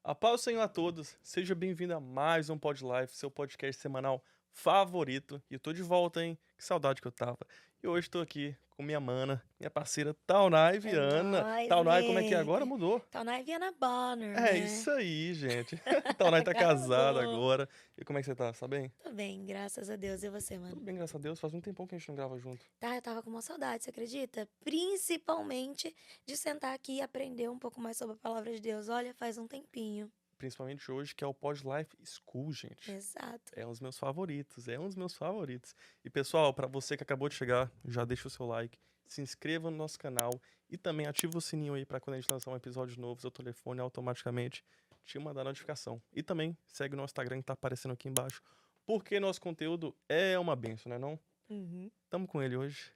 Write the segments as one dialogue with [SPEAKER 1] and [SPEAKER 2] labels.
[SPEAKER 1] A paz do Senhor a todos, seja bem-vindo a mais um Pod Life, seu podcast semanal favorito. E eu tô de volta, hein? Que saudade que eu tava. E hoje tô aqui com minha mana, minha parceira Taunay Viana.
[SPEAKER 2] nóis,
[SPEAKER 1] Taunay, como é que é
[SPEAKER 2] gente.
[SPEAKER 1] agora? Mudou.
[SPEAKER 2] Taunay Viana Bonner,
[SPEAKER 1] É
[SPEAKER 2] né?
[SPEAKER 1] isso aí, gente. Taunay tá casada
[SPEAKER 2] Acabou.
[SPEAKER 1] agora. E como é que você tá? Tá bem?
[SPEAKER 2] Tô bem, graças a Deus. E você, mano?
[SPEAKER 1] Tudo bem, graças a Deus. Faz um tempão que a gente não grava junto.
[SPEAKER 2] Tá, eu tava com uma saudade, você acredita? Principalmente de sentar aqui e aprender um pouco mais sobre a palavra de Deus. Olha, faz um tempinho.
[SPEAKER 1] Principalmente hoje, que é o Pod Life School, gente.
[SPEAKER 2] Exato.
[SPEAKER 1] É um dos meus favoritos, é um dos meus favoritos. E pessoal, pra você que acabou de chegar, já deixa o seu like, se inscreva no nosso canal e também ativa o sininho aí pra quando a gente lançar um episódio novo, seu telefone automaticamente te mandar notificação. E também segue o nosso Instagram que tá aparecendo aqui embaixo, porque nosso conteúdo é uma benção, né não?
[SPEAKER 2] Uhum.
[SPEAKER 1] Tamo com ele hoje.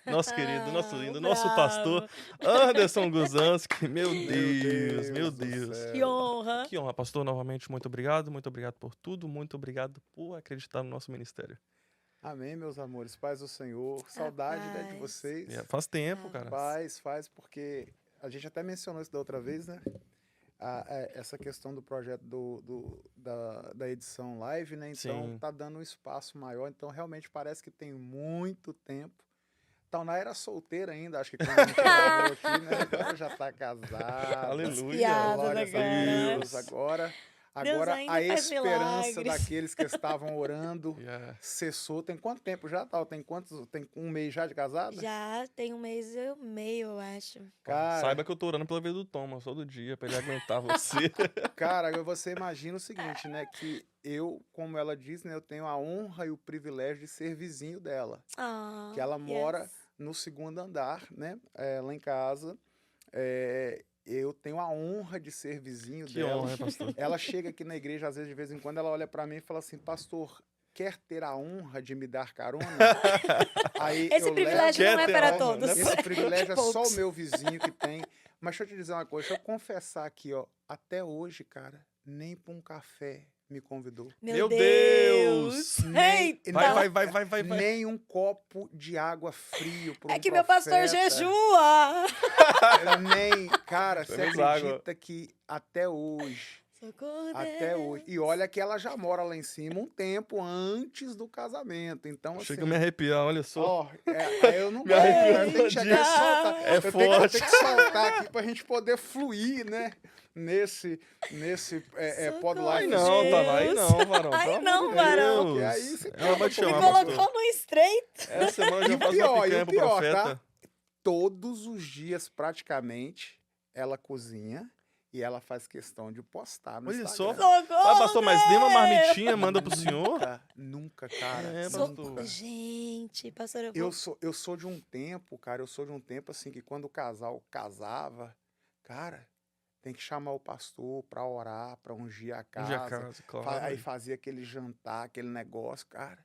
[SPEAKER 1] Nosso querido, nosso lindo,
[SPEAKER 2] O
[SPEAKER 1] nosso
[SPEAKER 2] bravo.
[SPEAKER 1] pastor Anderson Guzanski. Meu Deus, meu
[SPEAKER 3] do
[SPEAKER 1] Deus.
[SPEAKER 3] céu.
[SPEAKER 2] Que honra.
[SPEAKER 1] Que honra, pastor. Novamente, muito obrigado por tudo, muito obrigado por acreditar no nosso ministério.
[SPEAKER 3] Amém, meus amores. Paz do Senhor. Saudade, né, de
[SPEAKER 2] paz.
[SPEAKER 3] vocês.
[SPEAKER 1] Faz tempo, cara.
[SPEAKER 3] Faz, porque a gente até mencionou isso da outra vez, né? Essa questão do projeto da edição live, né? Então
[SPEAKER 1] Sim.
[SPEAKER 3] tá dando um espaço maior. Então realmente parece que tem muito tempo. Taunay era solteira ainda, acho que quando a gente gravou aqui, né? Agora já tá casada.
[SPEAKER 1] Aleluia.
[SPEAKER 2] Piada
[SPEAKER 3] Glória
[SPEAKER 2] da
[SPEAKER 3] a
[SPEAKER 2] cara.
[SPEAKER 3] Deus. Agora
[SPEAKER 2] Deus ainda
[SPEAKER 3] a
[SPEAKER 2] faz
[SPEAKER 3] esperança
[SPEAKER 2] milagres.
[SPEAKER 3] daqueles que estavam orando
[SPEAKER 1] Yeah.
[SPEAKER 3] cessou. Tem quanto tempo já, Tal? Tem um mês já de casada?
[SPEAKER 2] Já tem um mês e meio, eu acho.
[SPEAKER 3] Cara,
[SPEAKER 1] Saiba que eu tô orando pela vida do Thomas todo dia, pra ele aguentar você.
[SPEAKER 3] cara, você imagina o seguinte, né? Que eu, como ela diz, né? Eu tenho a honra e o privilégio de ser vizinho dela.
[SPEAKER 2] Ah,
[SPEAKER 3] Que ela mora
[SPEAKER 2] yes.
[SPEAKER 3] no segundo andar, né? Lá em casa. Eu tenho a honra de ser vizinho
[SPEAKER 1] Que
[SPEAKER 3] dela.
[SPEAKER 1] honra, né, pastor?
[SPEAKER 3] Ela chega aqui na igreja, às vezes, de vez em quando, ela olha pra mim e fala assim, pastor, quer ter a honra de me dar carona? Aí
[SPEAKER 2] Esse
[SPEAKER 3] eu
[SPEAKER 2] privilégio
[SPEAKER 1] levo-
[SPEAKER 2] não é
[SPEAKER 1] Quer ter
[SPEAKER 2] para
[SPEAKER 1] honra,
[SPEAKER 2] todos.
[SPEAKER 1] né?
[SPEAKER 3] Esse privilégio é só o
[SPEAKER 2] Poucos.
[SPEAKER 3] meu vizinho que tem. Mas deixa eu te dizer uma coisa, deixa eu confessar aqui, ó. Até hoje, cara, nem pra um café me convidou.
[SPEAKER 2] Meu
[SPEAKER 1] Deus!
[SPEAKER 3] Nem-
[SPEAKER 2] Eita!
[SPEAKER 1] Vai.
[SPEAKER 3] Nem um copo de água frio pro
[SPEAKER 2] É que meu pastor jejua.
[SPEAKER 3] Nem, cara, você
[SPEAKER 1] Bebemos água.
[SPEAKER 3] acredita que até hoje,
[SPEAKER 2] Socorro,
[SPEAKER 3] até
[SPEAKER 2] Deus.
[SPEAKER 3] hoje. E olha que ela já mora lá em cima um tempo antes do casamento. Então, assim.
[SPEAKER 1] Chega a me arrepiar, olha só.
[SPEAKER 3] Ó, aí eu não
[SPEAKER 1] Me
[SPEAKER 3] gosto,
[SPEAKER 1] arrepio
[SPEAKER 3] eu tenho que chegar e
[SPEAKER 2] todinho.
[SPEAKER 3] soltar.
[SPEAKER 1] É
[SPEAKER 3] eu
[SPEAKER 1] forte.
[SPEAKER 3] tenho que soltar aqui pra gente poder fluir, né? Nesse Pod
[SPEAKER 2] Socorro,
[SPEAKER 3] Life.
[SPEAKER 1] Ai não,
[SPEAKER 2] Deus.
[SPEAKER 1] tá lá, aí não, varão.
[SPEAKER 2] Ai,
[SPEAKER 1] pelo
[SPEAKER 2] não,
[SPEAKER 1] amor de
[SPEAKER 2] varão.
[SPEAKER 1] Deus.
[SPEAKER 3] E aí você
[SPEAKER 1] Ela vai te
[SPEAKER 3] Me
[SPEAKER 2] Me
[SPEAKER 1] chamar,
[SPEAKER 2] colocou
[SPEAKER 1] pastor.
[SPEAKER 2] no estreito.
[SPEAKER 1] Essa semana
[SPEAKER 3] E
[SPEAKER 1] já
[SPEAKER 3] o
[SPEAKER 1] faz
[SPEAKER 3] pior,
[SPEAKER 1] uma
[SPEAKER 3] e
[SPEAKER 1] picanha
[SPEAKER 3] o
[SPEAKER 1] pro
[SPEAKER 3] pior,
[SPEAKER 1] profeta.
[SPEAKER 3] tá? Todos os dias, praticamente, ela cozinha e ela faz questão de postar no
[SPEAKER 1] Olha só.
[SPEAKER 3] Instagram.
[SPEAKER 2] Socorro,
[SPEAKER 1] Vai, pastor, mas dê uma
[SPEAKER 2] Deus.
[SPEAKER 1] marmitinha, manda pro senhor.
[SPEAKER 3] Nunca, cara.
[SPEAKER 1] É,
[SPEAKER 2] So-
[SPEAKER 1] pastor.
[SPEAKER 2] Gente, pastor, eu vou...
[SPEAKER 3] Eu sou de um tempo, cara, assim, que quando o casal casava, cara, tem que chamar o pastor pra orar, pra ungir a casa.
[SPEAKER 1] Ungir a casa, claro.
[SPEAKER 3] Aí fazia aquele jantar, aquele negócio, cara.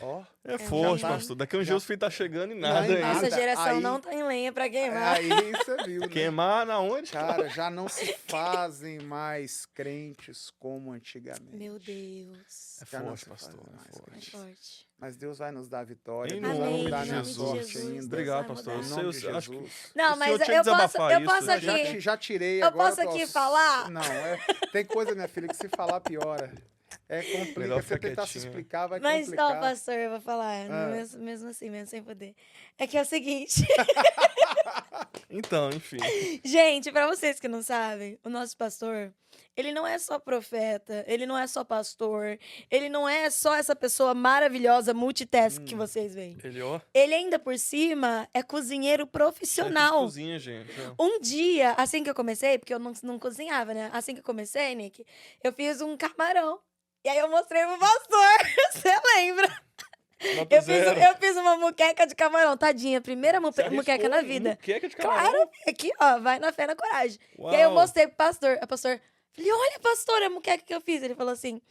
[SPEAKER 3] Ó.
[SPEAKER 1] É
[SPEAKER 2] É
[SPEAKER 1] forte,
[SPEAKER 3] um-
[SPEAKER 1] pastor. Daqui uns
[SPEAKER 3] já-
[SPEAKER 1] dias o filho tá chegando e
[SPEAKER 3] Não,
[SPEAKER 1] nada
[SPEAKER 3] e
[SPEAKER 1] ainda.
[SPEAKER 3] nada.
[SPEAKER 2] Essa geração
[SPEAKER 3] Aí-
[SPEAKER 2] não tem lenha pra queimar.
[SPEAKER 3] Aí você viu, né?
[SPEAKER 1] Queimar na onde?
[SPEAKER 3] Cara, já não se fazem mais crentes como antigamente.
[SPEAKER 2] Meu Deus.
[SPEAKER 1] É
[SPEAKER 3] Já não
[SPEAKER 1] forte,
[SPEAKER 3] se
[SPEAKER 1] pastor,
[SPEAKER 3] fazem
[SPEAKER 1] é
[SPEAKER 3] mais
[SPEAKER 1] forte.
[SPEAKER 2] É
[SPEAKER 3] crentes.
[SPEAKER 2] forte.
[SPEAKER 3] Mas Deus vai nos dar vitória.
[SPEAKER 1] Em
[SPEAKER 3] Deus
[SPEAKER 1] nome
[SPEAKER 3] vai nos
[SPEAKER 1] de
[SPEAKER 3] dar minha
[SPEAKER 1] Jesus.
[SPEAKER 3] sorte ainda.
[SPEAKER 1] Obrigado,
[SPEAKER 2] Deus
[SPEAKER 1] pastor.
[SPEAKER 2] vai
[SPEAKER 1] Eu
[SPEAKER 3] Em
[SPEAKER 2] mudar.
[SPEAKER 1] sei,
[SPEAKER 3] nome de
[SPEAKER 1] eu acho que
[SPEAKER 3] Jesus.
[SPEAKER 2] Não,
[SPEAKER 1] o
[SPEAKER 2] mas
[SPEAKER 1] senhor tinha que
[SPEAKER 2] eu posso
[SPEAKER 1] desabafar isso,
[SPEAKER 2] aqui.
[SPEAKER 1] né?
[SPEAKER 3] Já tirei
[SPEAKER 2] Eu
[SPEAKER 3] agora.
[SPEAKER 2] posso aqui falar?
[SPEAKER 3] Não, tem coisa, minha filha, que se falar piora. Complica.
[SPEAKER 1] Melhor
[SPEAKER 3] Você
[SPEAKER 1] ficar
[SPEAKER 3] tentar se
[SPEAKER 1] quietinho.
[SPEAKER 3] explicar, vai
[SPEAKER 2] Mas
[SPEAKER 3] complicar.
[SPEAKER 2] não, pastor, eu vou falar.
[SPEAKER 3] Ah.
[SPEAKER 2] Mesmo assim, mesmo sem poder. É que é o seguinte.
[SPEAKER 1] Então, enfim.
[SPEAKER 2] Gente, pra vocês que não sabem, o nosso pastor, ele não é só profeta, ele não é só pastor, ele não é só essa pessoa maravilhosa, multitask que vocês veem.
[SPEAKER 1] Ele, ó.
[SPEAKER 2] Ele ainda por cima é cozinheiro
[SPEAKER 1] Chefe de
[SPEAKER 2] profissional.
[SPEAKER 1] cozinha, gente. ó.
[SPEAKER 2] Um dia, assim que eu comecei, porque eu não cozinhava, né? Assim que eu comecei, Nick, eu fiz um camarão. E aí eu mostrei pro pastor, você lembra?
[SPEAKER 1] Nota zero.
[SPEAKER 2] Eu fiz uma muqueca de camarão, tadinha, primeira
[SPEAKER 1] Você
[SPEAKER 2] muqueca
[SPEAKER 1] arriscou
[SPEAKER 2] na vida.
[SPEAKER 1] muqueca de camarão?
[SPEAKER 2] Claro, aqui, ó, vai na fé, na coragem. E aí eu
[SPEAKER 1] Uau.
[SPEAKER 2] mostrei pro pastor. O pastor, falei, olha, pastor, a muqueca que eu fiz. Ele falou assim,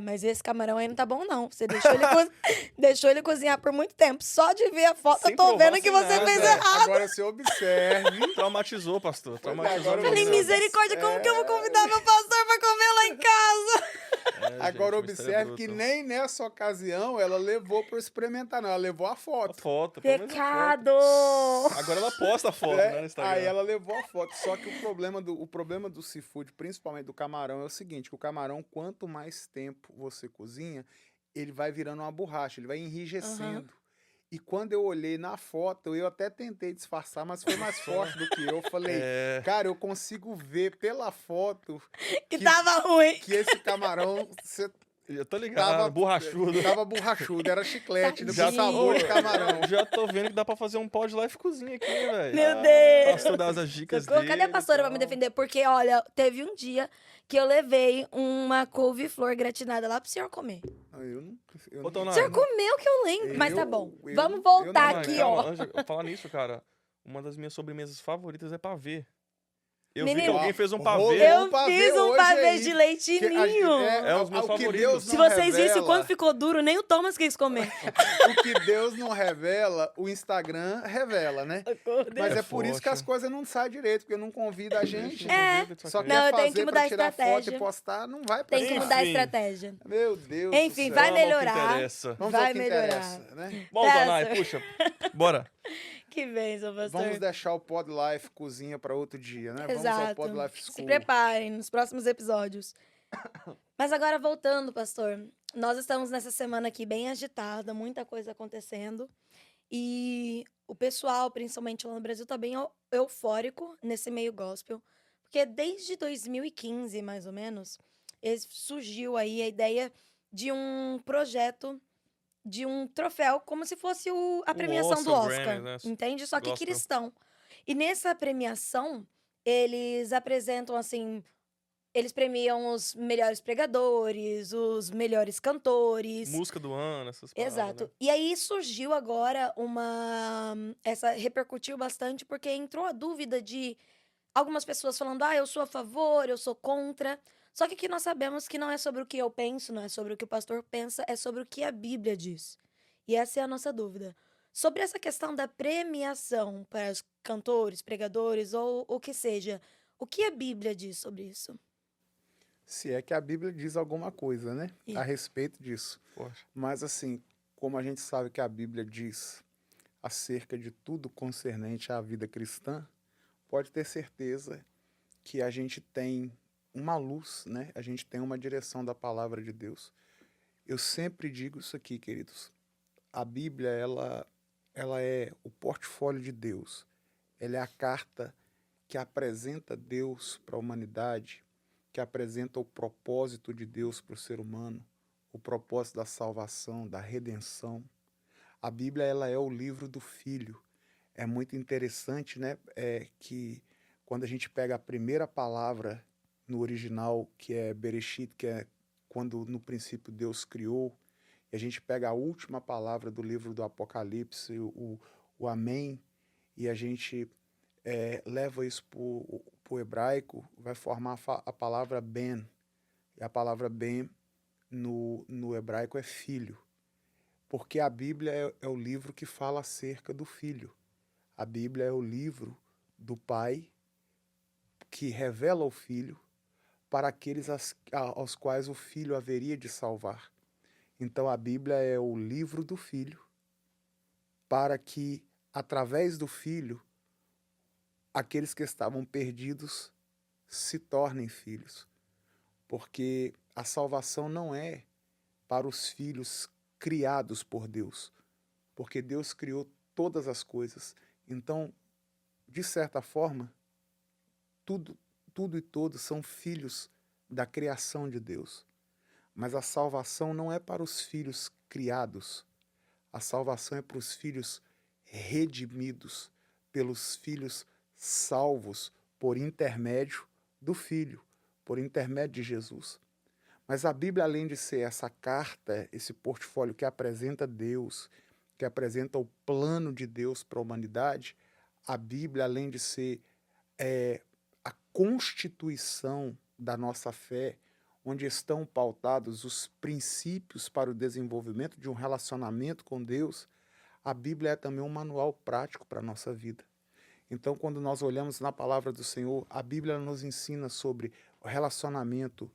[SPEAKER 2] mas esse camarão aí não tá bom, não. Você deixou ele, deixou ele cozinhar por muito tempo. Só de ver a foto,
[SPEAKER 1] Sem
[SPEAKER 2] eu tô
[SPEAKER 1] provar,
[SPEAKER 2] vendo que
[SPEAKER 1] sem
[SPEAKER 2] você
[SPEAKER 1] nada.
[SPEAKER 2] fez errado.
[SPEAKER 3] Agora você observe.
[SPEAKER 1] Traumatizou, pastor. Traumatizou.
[SPEAKER 3] agora eu
[SPEAKER 2] Falei,
[SPEAKER 3] Não,
[SPEAKER 2] misericórdia, como que eu vou convidar meu pastor pra comer lá em casa?
[SPEAKER 3] Agora
[SPEAKER 1] gente, o mistério é
[SPEAKER 3] observe que
[SPEAKER 1] bruto.
[SPEAKER 3] nem nessa ocasião ela levou para experimentar, não. Ela levou a
[SPEAKER 1] A
[SPEAKER 3] foto.
[SPEAKER 1] foto, pelo menos a
[SPEAKER 2] Pecado!
[SPEAKER 1] foto. Agora ela posta a foto, né, no Instagram.
[SPEAKER 3] Aí ela levou a foto. Só que o problema do seafood, principalmente do camarão, é o seguinte: que o camarão, quanto mais tempo você cozinha, ele vai virando uma borracha, ele vai enrijecendo. E quando eu olhei na foto, eu até tentei disfarçar, mas foi mais forte do que eu. Falei,
[SPEAKER 1] É,
[SPEAKER 3] cara, eu consigo ver pela foto
[SPEAKER 2] Que tava ruim.
[SPEAKER 3] que esse camarão
[SPEAKER 1] eu tô ligado, borrachudo.
[SPEAKER 3] tava borrachudo, era chiclete, do
[SPEAKER 2] Tadinho.
[SPEAKER 3] sabor de camarão.
[SPEAKER 1] Já tô vendo que dá pra fazer um pod life cozinha aqui, hein, velho.
[SPEAKER 2] Meu Deus!
[SPEAKER 1] Pastor dá as dicas
[SPEAKER 2] Socorro,
[SPEAKER 1] dele.
[SPEAKER 2] cadê a pastora
[SPEAKER 1] e
[SPEAKER 2] pra me
[SPEAKER 1] tal.
[SPEAKER 2] defender? Porque, olha, teve um dia que eu levei uma couve-flor gratinada lá pro senhor comer.
[SPEAKER 3] Eu não, eu
[SPEAKER 1] Ô,
[SPEAKER 3] não-
[SPEAKER 1] Tonai,
[SPEAKER 2] O senhor comeu que eu lembro. Mas tá bom.
[SPEAKER 3] eu-
[SPEAKER 2] Vamos
[SPEAKER 3] eu
[SPEAKER 2] voltar
[SPEAKER 3] não-
[SPEAKER 2] aqui,
[SPEAKER 1] calma,
[SPEAKER 2] ó.
[SPEAKER 1] Ângela, falar nisso, cara, uma das minhas sobremesas favoritas é pavê. Eu vi que
[SPEAKER 2] Menino,
[SPEAKER 1] alguém fez um
[SPEAKER 3] rolou
[SPEAKER 1] pavê.
[SPEAKER 2] Eu
[SPEAKER 3] pavê
[SPEAKER 2] fiz um
[SPEAKER 3] hoje
[SPEAKER 2] pavê
[SPEAKER 3] aí,
[SPEAKER 2] de leite
[SPEAKER 3] que a gente-
[SPEAKER 2] ninho.
[SPEAKER 1] É um dos meus
[SPEAKER 3] o que
[SPEAKER 1] favoritos.
[SPEAKER 3] Deus
[SPEAKER 2] Se
[SPEAKER 3] não
[SPEAKER 2] vocês vissem
[SPEAKER 3] revela-
[SPEAKER 2] quando ficou duro, nem o Thomas quis comer.
[SPEAKER 3] O que Deus não revela, o Instagram revela, né? Mas
[SPEAKER 1] É
[SPEAKER 3] é por isso que
[SPEAKER 1] forte.
[SPEAKER 3] as coisas não saem direito, porque não convida a gente.
[SPEAKER 2] É.
[SPEAKER 3] Só
[SPEAKER 2] Não,
[SPEAKER 3] quer
[SPEAKER 2] eu tenho
[SPEAKER 3] fazer
[SPEAKER 2] que mudar
[SPEAKER 3] pra
[SPEAKER 2] a
[SPEAKER 3] tirar foto
[SPEAKER 2] estratégia.
[SPEAKER 3] e postar, não vai pra
[SPEAKER 2] Tem que
[SPEAKER 3] cima.
[SPEAKER 2] mudar a
[SPEAKER 1] Enfim.
[SPEAKER 2] estratégia.
[SPEAKER 3] Meu Deus
[SPEAKER 2] Enfim,
[SPEAKER 3] do
[SPEAKER 2] vai
[SPEAKER 3] céu.
[SPEAKER 1] Vamos ao que
[SPEAKER 2] melhorar.
[SPEAKER 1] interessa.
[SPEAKER 3] Vamos
[SPEAKER 2] vai
[SPEAKER 3] ao que
[SPEAKER 2] melhorar.
[SPEAKER 3] interessa, né?
[SPEAKER 1] Bom,
[SPEAKER 2] Tá,
[SPEAKER 1] Tonai,
[SPEAKER 2] senhor.
[SPEAKER 1] puxa. Bora.
[SPEAKER 2] Que bênção, pastor.
[SPEAKER 3] Vamos deixar o Pod Life cozinha para outro dia, né? Vamos ao
[SPEAKER 2] Exato.
[SPEAKER 3] Pod Life
[SPEAKER 2] Se
[SPEAKER 3] School.
[SPEAKER 2] preparem nos próximos episódios. Mas agora voltando, pastor. Nós estamos nessa semana aqui bem agitada, muita coisa acontecendo. E o pessoal, principalmente lá no Brasil, tá bem eufórico nesse meio gospel. Porque desde 2015, mais ou menos, surgiu aí a ideia de um projeto, de um troféu, como se fosse a premiação do
[SPEAKER 1] Oscar,
[SPEAKER 2] Oscar.
[SPEAKER 1] Grammy, né?
[SPEAKER 2] Entende? Só que
[SPEAKER 1] Gospel.
[SPEAKER 2] cristão. E nessa premiação, eles apresentam, assim, eles premiam os melhores pregadores, os melhores cantores.
[SPEAKER 1] Música do ano, essas paradas,
[SPEAKER 2] Exato.
[SPEAKER 1] né?
[SPEAKER 2] E aí surgiu agora essa repercutiu bastante porque entrou a dúvida de algumas pessoas falando: "Ah, eu sou a favor, eu sou contra". Só que aqui nós sabemos que não é sobre o que eu penso, não é sobre o que o pastor pensa, é sobre o que a Bíblia diz. E essa é a nossa dúvida. Sobre essa questão da premiação para os cantores, pregadores ou o que seja, o que a Bíblia diz sobre isso?
[SPEAKER 3] Se é que a Bíblia diz alguma coisa, né?
[SPEAKER 2] Ih.
[SPEAKER 3] A respeito disso.
[SPEAKER 1] Forte.
[SPEAKER 3] Mas assim, como a gente sabe que a Bíblia diz acerca de tudo concernente à vida cristã, pode ter certeza que a gente tem uma luz, né? A gente tem uma direção da palavra de Deus. Eu sempre digo isso aqui, queridos. A Bíblia, ela é o portfólio de Deus. Ela é a carta que apresenta Deus para a humanidade, que apresenta o propósito de Deus para o ser humano, o propósito da salvação, da redenção. A Bíblia, ela é o livro do Filho. É muito interessante, né, que quando a gente pega a primeira palavra no original, que é Bereshit, que é quando no princípio Deus criou, e a gente pega a última palavra do livro do Apocalipse, o Amém, e a gente leva isso para o hebraico, vai formar a palavra Ben. E a palavra Ben no hebraico é filho. Porque a Bíblia é o livro que fala acerca do filho. A Bíblia é o livro do pai que revela o filho para aqueles aos quais o filho haveria de salvar. Então a Bíblia é o livro do filho para que, através do filho, aqueles que estavam perdidos se tornem filhos. Porque a salvação não é para os filhos criados por Deus, porque Deus criou todas as coisas. Então, de certa forma, tudo e todos são filhos da criação de Deus. Mas a salvação não é para os filhos criados. A salvação é para os filhos redimidos, pelos filhos salvos por intermédio do Filho, por intermédio de Jesus. Mas a Bíblia, além de ser essa carta, esse portfólio que apresenta Deus, que apresenta o plano de Deus para a humanidade, a Bíblia, além de ser a constituição da nossa fé, onde estão pautados os princípios para o desenvolvimento de um relacionamento com Deus, a Bíblia é também um manual prático para a nossa vida. Então, quando nós olhamos na palavra do Senhor, a Bíblia nos ensina sobre o relacionamento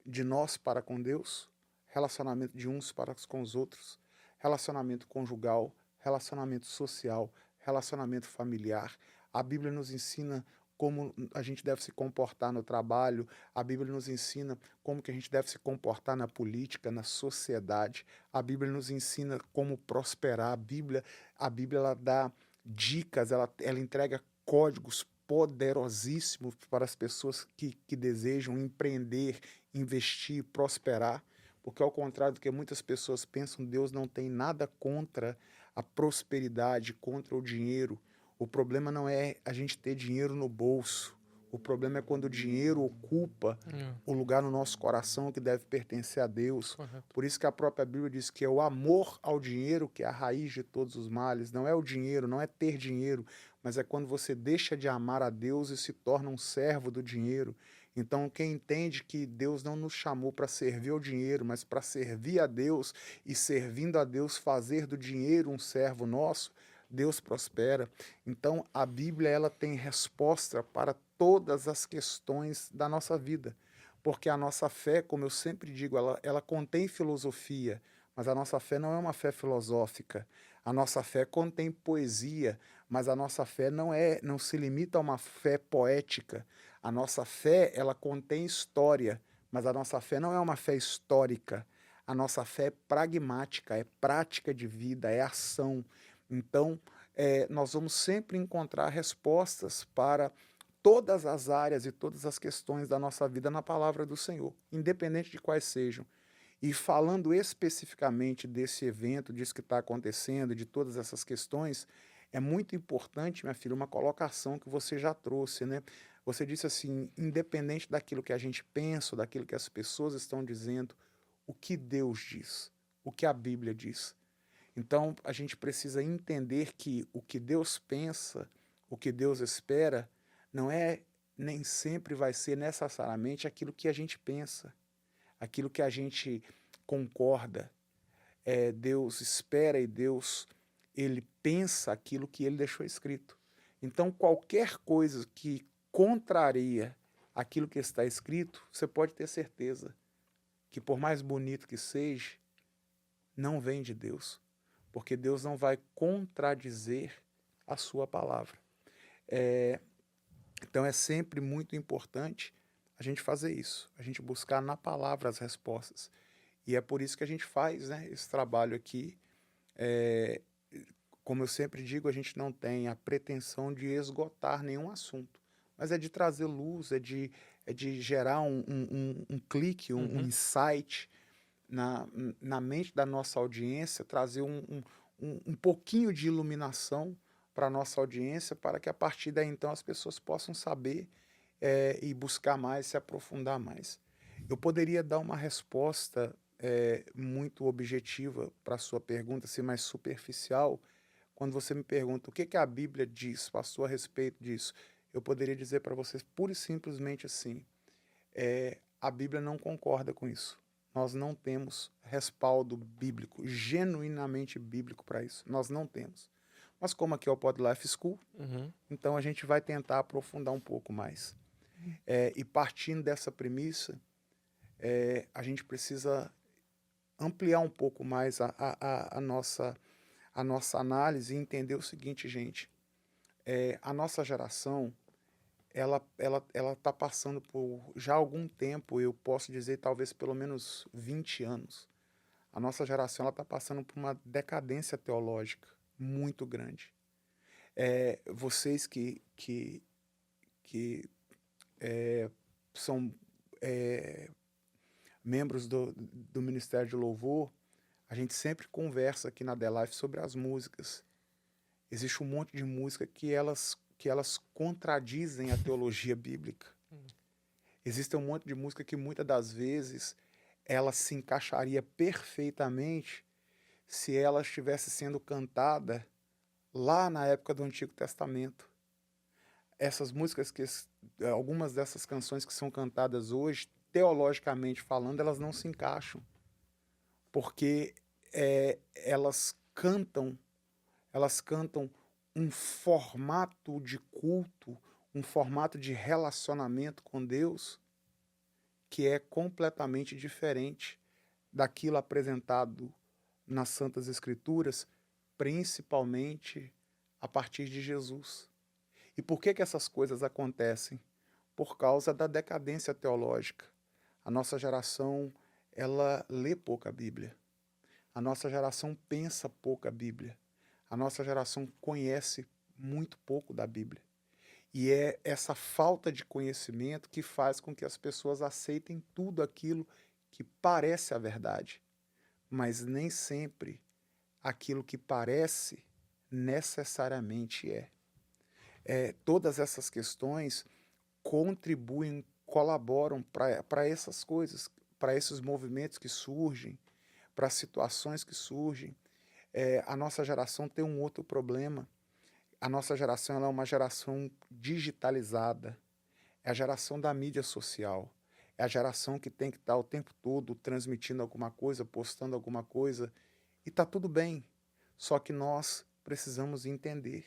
[SPEAKER 3] de nós para com Deus, relacionamento de uns para com os outros, relacionamento conjugal, relacionamento social, relacionamento familiar. A Bíblia nos ensina como a gente deve se comportar no trabalho, a Bíblia nos ensina como que a gente deve se comportar na política, na sociedade, a Bíblia nos ensina como prosperar, a Bíblia ela dá dicas, ela entrega códigos poderosíssimos para as pessoas que desejam empreender, investir, prosperar, porque ao contrário do que muitas pessoas pensam, Deus não tem nada contra a prosperidade, contra o dinheiro. O problema não é a gente ter dinheiro no bolso. O problema é quando o dinheiro ocupa o lugar no nosso coração que deve pertencer a Deus.
[SPEAKER 1] Correto.
[SPEAKER 3] Por isso que a própria Bíblia diz que é o amor ao dinheiro que é a raiz de todos os males. Não é o dinheiro, não é ter dinheiro, mas é quando você deixa de amar a Deus e se torna um servo do dinheiro. Então, quem entende que Deus não nos chamou para servir ao dinheiro, mas para servir a Deus e servindo a Deus fazer do dinheiro um servo nosso, Deus prospera. Então, a Bíblia ela tem resposta para todas as questões da nossa vida, porque a nossa fé, como eu sempre digo, ela contém filosofia, mas a nossa fé não é uma fé filosófica. A nossa fé contém poesia, mas a nossa fé não se limita a uma fé poética. A nossa fé, ela contém história, mas a nossa fé não é uma fé histórica. A nossa fé é pragmática, é prática de vida, é ação. Então, nós vamos sempre encontrar respostas para todas as áreas e todas as questões da nossa vida na palavra do Senhor, independente de quais sejam. E falando especificamente desse evento, disso que está acontecendo, de todas essas questões, é muito importante, minha filha, uma colocação que você já trouxe, né? Você disse assim, independente daquilo que a gente pensa, daquilo que as pessoas estão dizendo, o que Deus diz, o que a Bíblia diz. Então, a gente precisa entender que o que Deus pensa, o que Deus espera, não é, nem sempre vai ser necessariamente aquilo que a gente pensa, aquilo que a gente concorda. Deus espera e Deus, ele pensa aquilo que ele deixou escrito. Então, qualquer coisa que contraria aquilo que está escrito, você pode ter certeza que, por mais bonito que seja, não vem de Deus. Porque Deus não vai contradizer a sua palavra. Então é sempre muito importante a gente fazer isso, a gente buscar na palavra as respostas. E é por isso que a gente faz, né, esse trabalho aqui. Como eu sempre digo, a gente não tem a pretensão de esgotar nenhum assunto, mas é de trazer luz, é de gerar um clique, um insight na mente da nossa audiência, trazer um pouquinho de iluminação para a nossa audiência, para que a partir daí então as pessoas possam saber e buscar mais, se aprofundar mais. Eu poderia dar uma resposta muito objetiva para a sua pergunta, ser mais superficial, quando você me pergunta o que a Bíblia diz, pastor, a respeito disso. Eu poderia dizer para vocês pura e simplesmente assim, a Bíblia não concorda com isso. Nós não temos respaldo bíblico, genuinamente bíblico para isso. Nós não temos. Mas como aqui é o Pod Life School, então a gente vai tentar aprofundar um pouco mais. E partindo dessa premissa, a gente precisa ampliar um pouco mais a nossa análise e entender o seguinte, gente. A nossa geração, ela está passando por já algum tempo, eu posso dizer talvez pelo menos 20 anos. A nossa geração está passando por uma decadência teológica muito grande. Vocês que são membros do Ministério de Louvor, a gente sempre conversa aqui na The Life sobre as músicas. Existe um monte de música que elas contradizem a teologia bíblica. Existe um monte de música que muitas das vezes ela se encaixaria perfeitamente se ela estivesse sendo cantada lá na época do Antigo Testamento. Essas músicas, algumas dessas canções que são cantadas hoje, teologicamente falando, elas não se encaixam, porque elas cantam um formato de culto, um formato de relacionamento com Deus que é completamente diferente daquilo apresentado nas Santas Escrituras, principalmente a partir de Jesus. E por que essas coisas acontecem? Por causa da decadência teológica. A nossa geração, ela lê pouca Bíblia. A nossa geração pensa pouca Bíblia. A nossa geração conhece muito pouco da Bíblia. E é essa falta de conhecimento que faz com que as pessoas aceitem tudo aquilo que parece a verdade, mas nem sempre aquilo que parece necessariamente é. Todas essas questões contribuem, colaboram para essas coisas, para esses movimentos que surgem, para as situações que surgem. A nossa geração tem um outro problema. A nossa geração ela é uma geração digitalizada. É a geração da mídia social. É a geração que tem que estar o tempo todo transmitindo alguma coisa, postando alguma coisa. E está tudo bem. Só que nós precisamos entender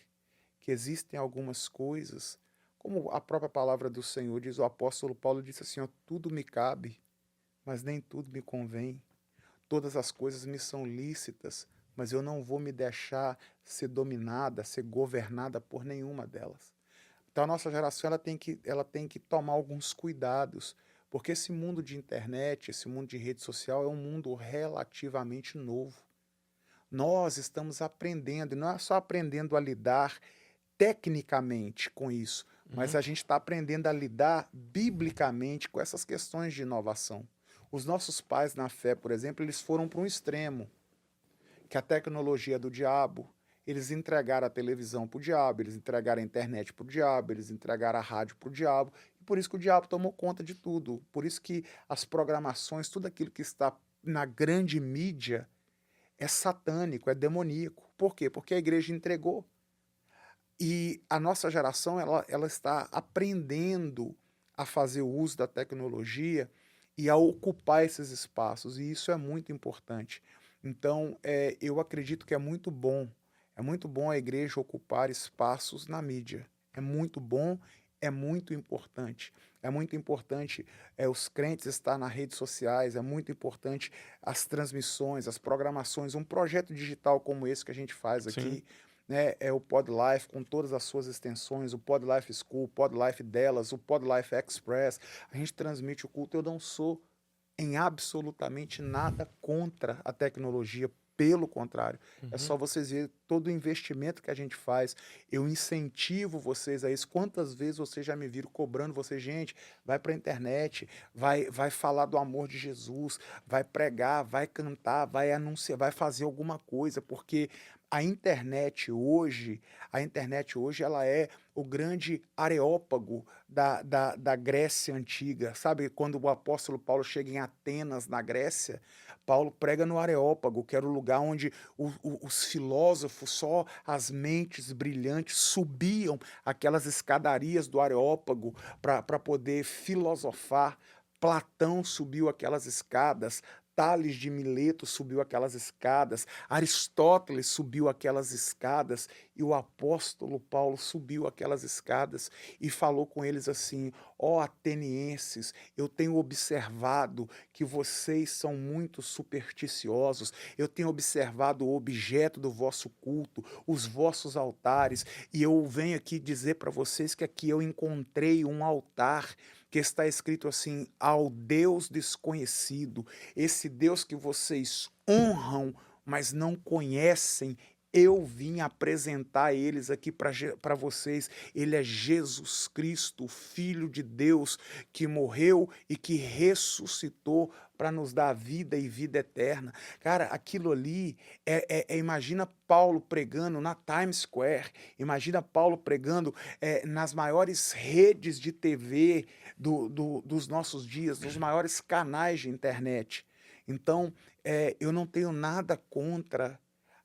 [SPEAKER 3] que existem algumas coisas, como a própria palavra do Senhor diz, o apóstolo Paulo disse assim, ó, tudo me cabe, mas nem tudo me convém. Todas as coisas me são lícitas, mas eu não vou me deixar ser dominada, ser governada por nenhuma delas. Então a nossa geração ela tem que tomar alguns cuidados, porque esse mundo de internet, esse mundo de rede social é um mundo relativamente novo. Nós estamos aprendendo, e não é só aprendendo a lidar tecnicamente com isso, mas a gente está aprendendo a lidar biblicamente com essas questões de inovação. Os nossos pais na fé, por exemplo, eles foram para um extremo, que a tecnologia é do diabo, eles entregaram a televisão para o diabo, eles entregaram a internet para o diabo, eles entregaram a rádio para o diabo, e por isso que o diabo tomou conta de tudo. Por isso que as programações, tudo aquilo que está na grande mídia é satânico, é demoníaco. Por quê? Porque a igreja entregou. E a nossa geração ela está aprendendo a fazer uso da tecnologia e a ocupar esses espaços, e isso é muito importante. Então, eu acredito que é muito bom a igreja ocupar espaços na mídia. É muito bom, é muito importante. É muito importante os crentes estar nas redes sociais, é muito importante as transmissões, as programações, um projeto digital como esse que a gente faz aqui, né, é o PodLife com todas as suas extensões, o PodLife School, o PodLife Delas, o PodLife Express. A gente transmite o culto. Eu não sou em absolutamente nada contra a tecnologia, pelo contrário. É só vocês verem todo o investimento que a gente faz. Eu incentivo vocês a isso. Quantas vezes vocês já me viram cobrando vocês, gente, vai para a internet, vai falar do amor de Jesus, vai pregar, vai cantar, vai anunciar, vai fazer alguma coisa, porque a internet hoje ela é o grande areópago da Grécia antiga. Sabe, quando o apóstolo Paulo chega em Atenas, na Grécia, Paulo prega no Areópago, que era o lugar onde os filósofos, só as mentes brilhantes, subiam aquelas escadarias do Areópago para poder filosofar. Platão subiu aquelas escadas, Tales de Mileto subiu aquelas escadas, Aristóteles subiu aquelas escadas, e o apóstolo Paulo subiu aquelas escadas e falou com eles assim: ó atenienses, eu tenho observado que vocês são muito supersticiosos, eu tenho observado o objeto do vosso culto, os vossos altares, e eu venho aqui dizer para vocês que aqui eu encontrei um altar que está escrito assim, ao Deus desconhecido, esse Deus que vocês honram, mas não conhecem. Eu vim apresentar eles aqui para vocês. Ele é Jesus Cristo, Filho de Deus, que morreu e que ressuscitou para nos dar vida e vida eterna. Cara, aquilo ali, imagina Paulo pregando na Times Square, imagina Paulo pregando nas maiores redes de TV dos nossos dias, nos maiores canais de internet. Então, eu não tenho nada contra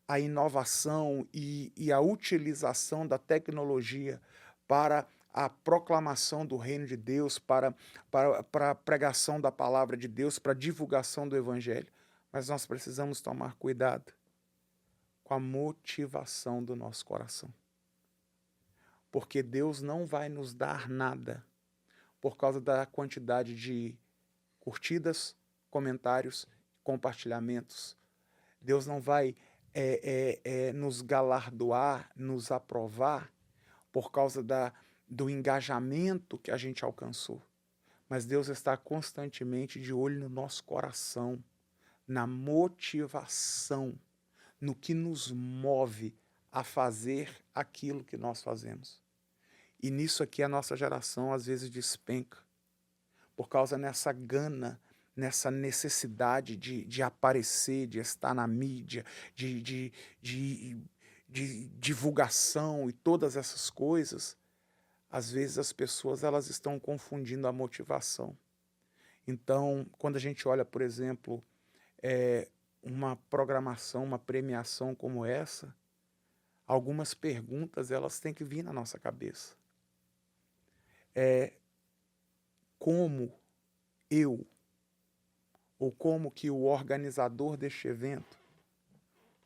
[SPEAKER 3] a inovação e a utilização da tecnologia para a proclamação do reino de Deus, para a pregação da palavra de Deus, para a divulgação do evangelho. Mas nós precisamos tomar cuidado com a motivação do nosso coração. Porque Deus não vai nos dar nada por causa da quantidade de curtidas, comentários, compartilhamentos. Deus não vai nos galardoar, nos aprovar por causa do engajamento que a gente alcançou. Mas Deus está constantemente de olho no nosso coração, na motivação, no que nos move a fazer aquilo que nós fazemos. E nisso aqui a nossa geração às vezes despenca, por causa nessa gana, nessa necessidade de aparecer, de estar na mídia, de divulgação e todas essas coisas. Às vezes as pessoas elas estão confundindo a motivação. Então, quando a gente olha, por exemplo, uma programação, uma premiação como essa, algumas perguntas elas têm que vir na nossa cabeça. Como eu, ou como que o organizador deste evento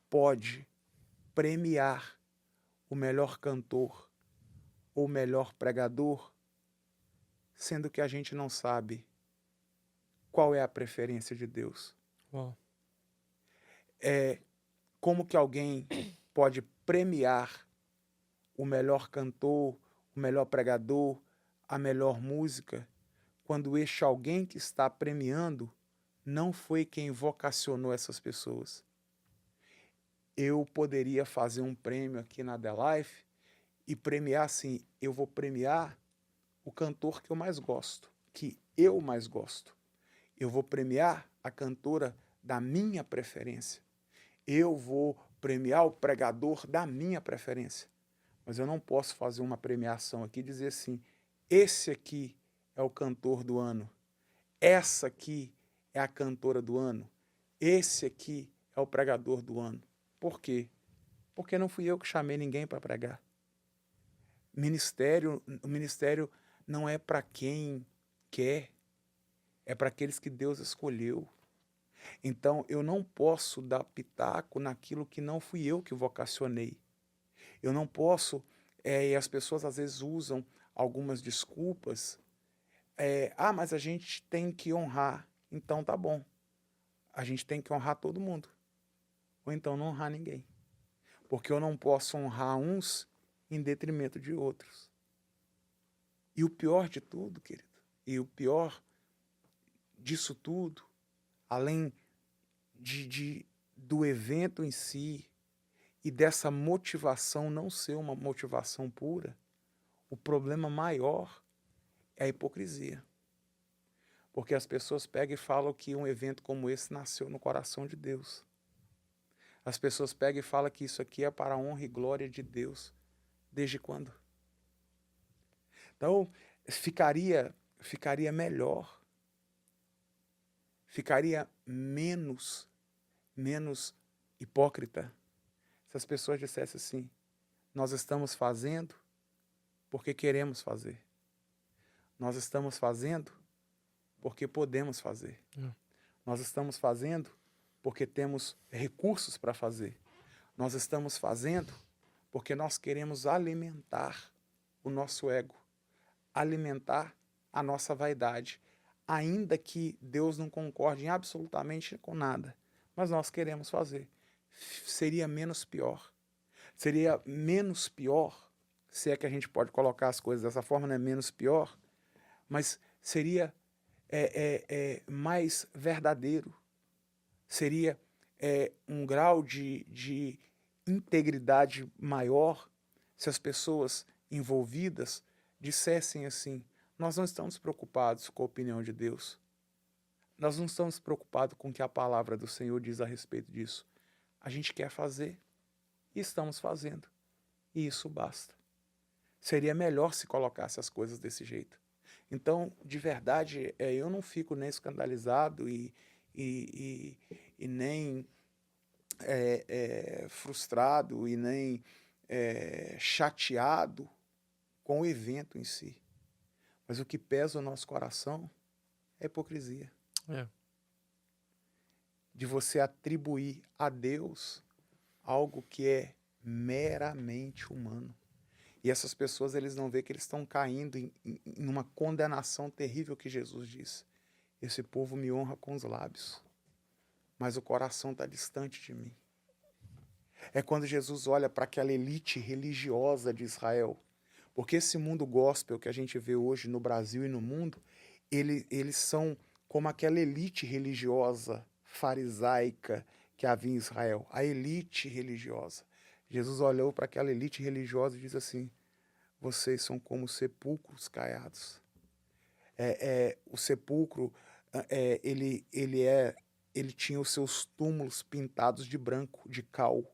[SPEAKER 3] pode premiar o melhor cantor ou o melhor pregador, sendo que a gente não sabe qual é a preferência de Deus.
[SPEAKER 1] Uau.
[SPEAKER 3] Como que alguém pode premiar o melhor cantor, o melhor pregador, a melhor música, quando este alguém que está premiando não foi quem vocacionou essas pessoas? Eu poderia fazer um prêmio aqui na The Life e premiar assim, eu vou premiar o cantor que eu mais gosto, que eu mais gosto. Eu vou premiar a cantora da minha preferência. Eu vou premiar o pregador da minha preferência. Mas eu não posso fazer uma premiação aqui e dizer assim, esse aqui é o cantor do ano, essa aqui é a cantora do ano, esse aqui é o pregador do ano. Por quê? Porque não fui eu que chamei ninguém para pregar. O ministério não é para quem quer, é para aqueles que Deus escolheu. Então, eu não posso dar pitaco naquilo que não fui eu que vocacionei. Eu não posso, e as pessoas às vezes usam algumas desculpas, mas a gente tem que honrar. Então tá bom, a gente tem que honrar todo mundo. Ou então não honrar ninguém. Porque eu não posso honrar uns em detrimento de outros. E o pior de tudo, querido, e o pior disso tudo, além do evento em si e dessa motivação não ser uma motivação pura, o problema maior é a hipocrisia. Porque as pessoas pegam e falam que um evento como esse nasceu no coração de Deus. As pessoas pegam e falam que isso aqui é para a honra e glória de Deus. Desde quando? Então, ficaria melhor, ficaria menos hipócrita se as pessoas dissessem assim, nós estamos fazendo porque queremos fazer. Nós estamos fazendo porque podemos fazer. Nós estamos fazendo porque temos recursos para fazer. Nós estamos fazendo porque nós queremos alimentar o nosso ego, alimentar a nossa vaidade, ainda que Deus não concorde em absolutamente com nada, mas nós queremos fazer. Seria menos pior. Seria menos pior, se é que a gente pode colocar as coisas dessa forma, não é menos pior, mas seria mais verdadeiro. Seria um grau de integridade maior se as pessoas envolvidas dissessem assim, nós não estamos preocupados com a opinião de Deus. Nós não estamos preocupados com o que a palavra do Senhor diz a respeito disso. A gente quer fazer e estamos fazendo. E isso basta. Seria melhor se colocasse as coisas desse jeito. Então, de verdade, eu não fico nem escandalizado e nem frustrado e nem chateado com o evento em si. Mas o que pesa no nosso coração é a hipocrisia. De você atribuir a Deus algo que é meramente humano. E essas pessoas, eles não veem que eles estão caindo em uma condenação terrível que Jesus disse. esse povo me honra com os lábios, mas o coração está distante de mim. É quando Jesus olha para aquela elite religiosa de Israel. Porque esse mundo gospel que a gente vê hoje no Brasil e no mundo, eles são como aquela elite religiosa farisaica que havia em Israel. A elite religiosa. Jesus olhou para aquela elite religiosa e diz assim: vocês são como sepulcros caiados. O sepulcro, ele tinha os seus túmulos pintados de branco, de cal.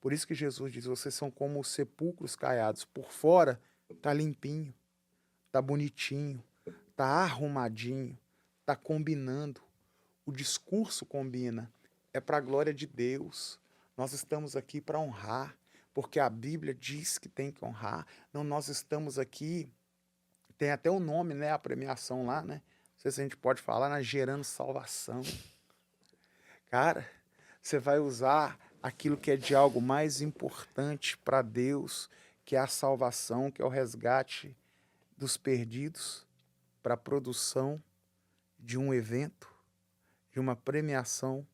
[SPEAKER 3] Por isso que Jesus diz: vocês são como os sepulcros caiados. Por fora tá limpinho, tá bonitinho, tá arrumadinho, tá combinando. O discurso combina. É para a glória de Deus. Nós estamos aqui para honrar, porque a Bíblia diz que tem que honrar. Não, nós estamos aqui, tem até o nome, né, a premiação lá, né? Não sei se a gente pode falar, né? Gerando salvação. Cara, você vai usar aquilo que é de algo mais importante para Deus, que é a salvação, que é o resgate dos perdidos, para a produção de um evento, de uma premiação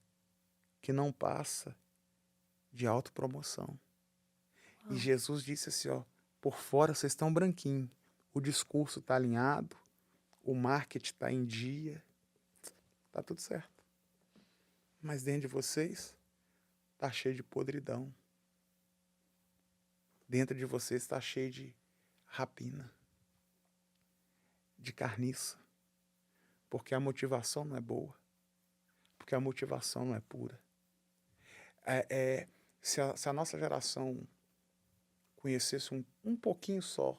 [SPEAKER 3] que não passa de autopromoção. E Jesus disse assim, ó, por fora vocês estão branquinhos, o discurso está alinhado, o marketing está em dia, está tudo certo. Mas dentro de vocês está cheio de podridão. Dentro de vocês está cheio de rapina, de carniça, porque a motivação não é boa, porque a motivação não é pura. Se a nossa geração conhecesse um pouquinho só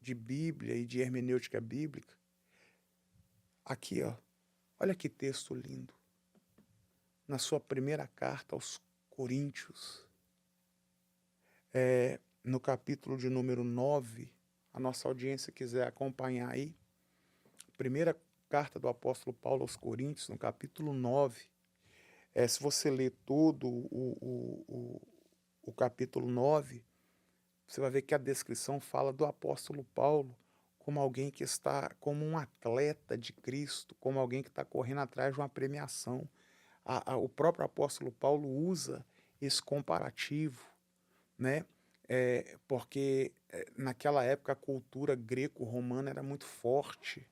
[SPEAKER 3] de Bíblia e de hermenêutica bíblica, aqui, ó, olha que texto lindo. Na sua primeira carta aos Coríntios, no capítulo de número 9, a nossa audiência quiser acompanhar aí, primeira carta do apóstolo Paulo aos Coríntios, no capítulo 9, se você ler todo o capítulo 9, você vai ver que a descrição fala do apóstolo Paulo como alguém que está, como um atleta de Cristo, como alguém que está correndo atrás de uma premiação. O próprio apóstolo Paulo usa esse comparativo, né? Porque naquela época a cultura greco-romana era muito forte.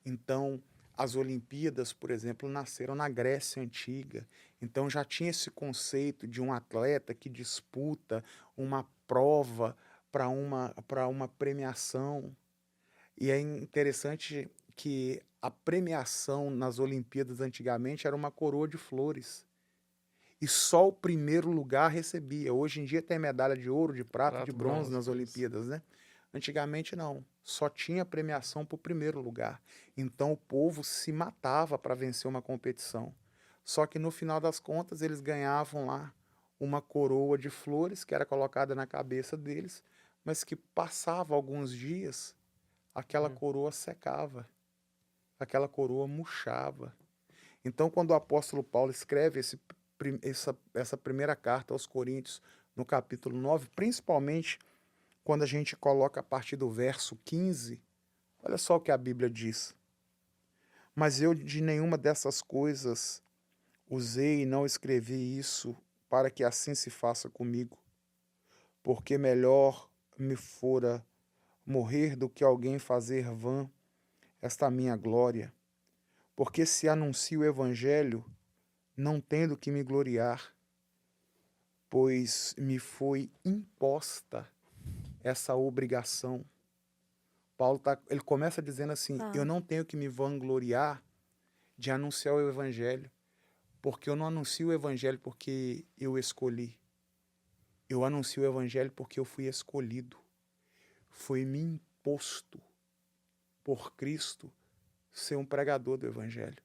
[SPEAKER 3] Então, as Olimpíadas, por exemplo, nasceram na Grécia Antiga. Então já tinha esse conceito de um atleta que disputa uma prova para uma premiação. E é interessante que a premiação nas Olimpíadas antigamente era uma coroa de flores. E só o primeiro lugar recebia. Hoje em dia tem medalha de ouro, de prata, de bronze nas Olimpíadas, né? Antigamente não. Só tinha premiação para o primeiro lugar. Então o povo se matava para vencer uma competição. Só que no final das contas eles ganhavam lá uma coroa de flores que era colocada na cabeça deles, mas que passava alguns dias, aquela coroa secava, aquela coroa murchava. Então quando o apóstolo Paulo escreve essa primeira carta aos Coríntios, no capítulo 9, principalmente quando a gente coloca a partir do verso 15, olha só o que a Bíblia diz. Mas eu de nenhuma dessas coisas usei e não escrevi isso para que assim se faça comigo, porque melhor me fora morrer do que alguém fazer vã esta minha glória. Porque se anuncio o evangelho, não tendo que me gloriar, pois me foi imposta essa obrigação. Paulo ele começa dizendo assim, eu não tenho que me vangloriar de anunciar o evangelho, porque eu não anuncio o evangelho porque eu escolhi. Eu anuncio o evangelho porque eu fui escolhido. Foi me imposto por Cristo ser um pregador do evangelho.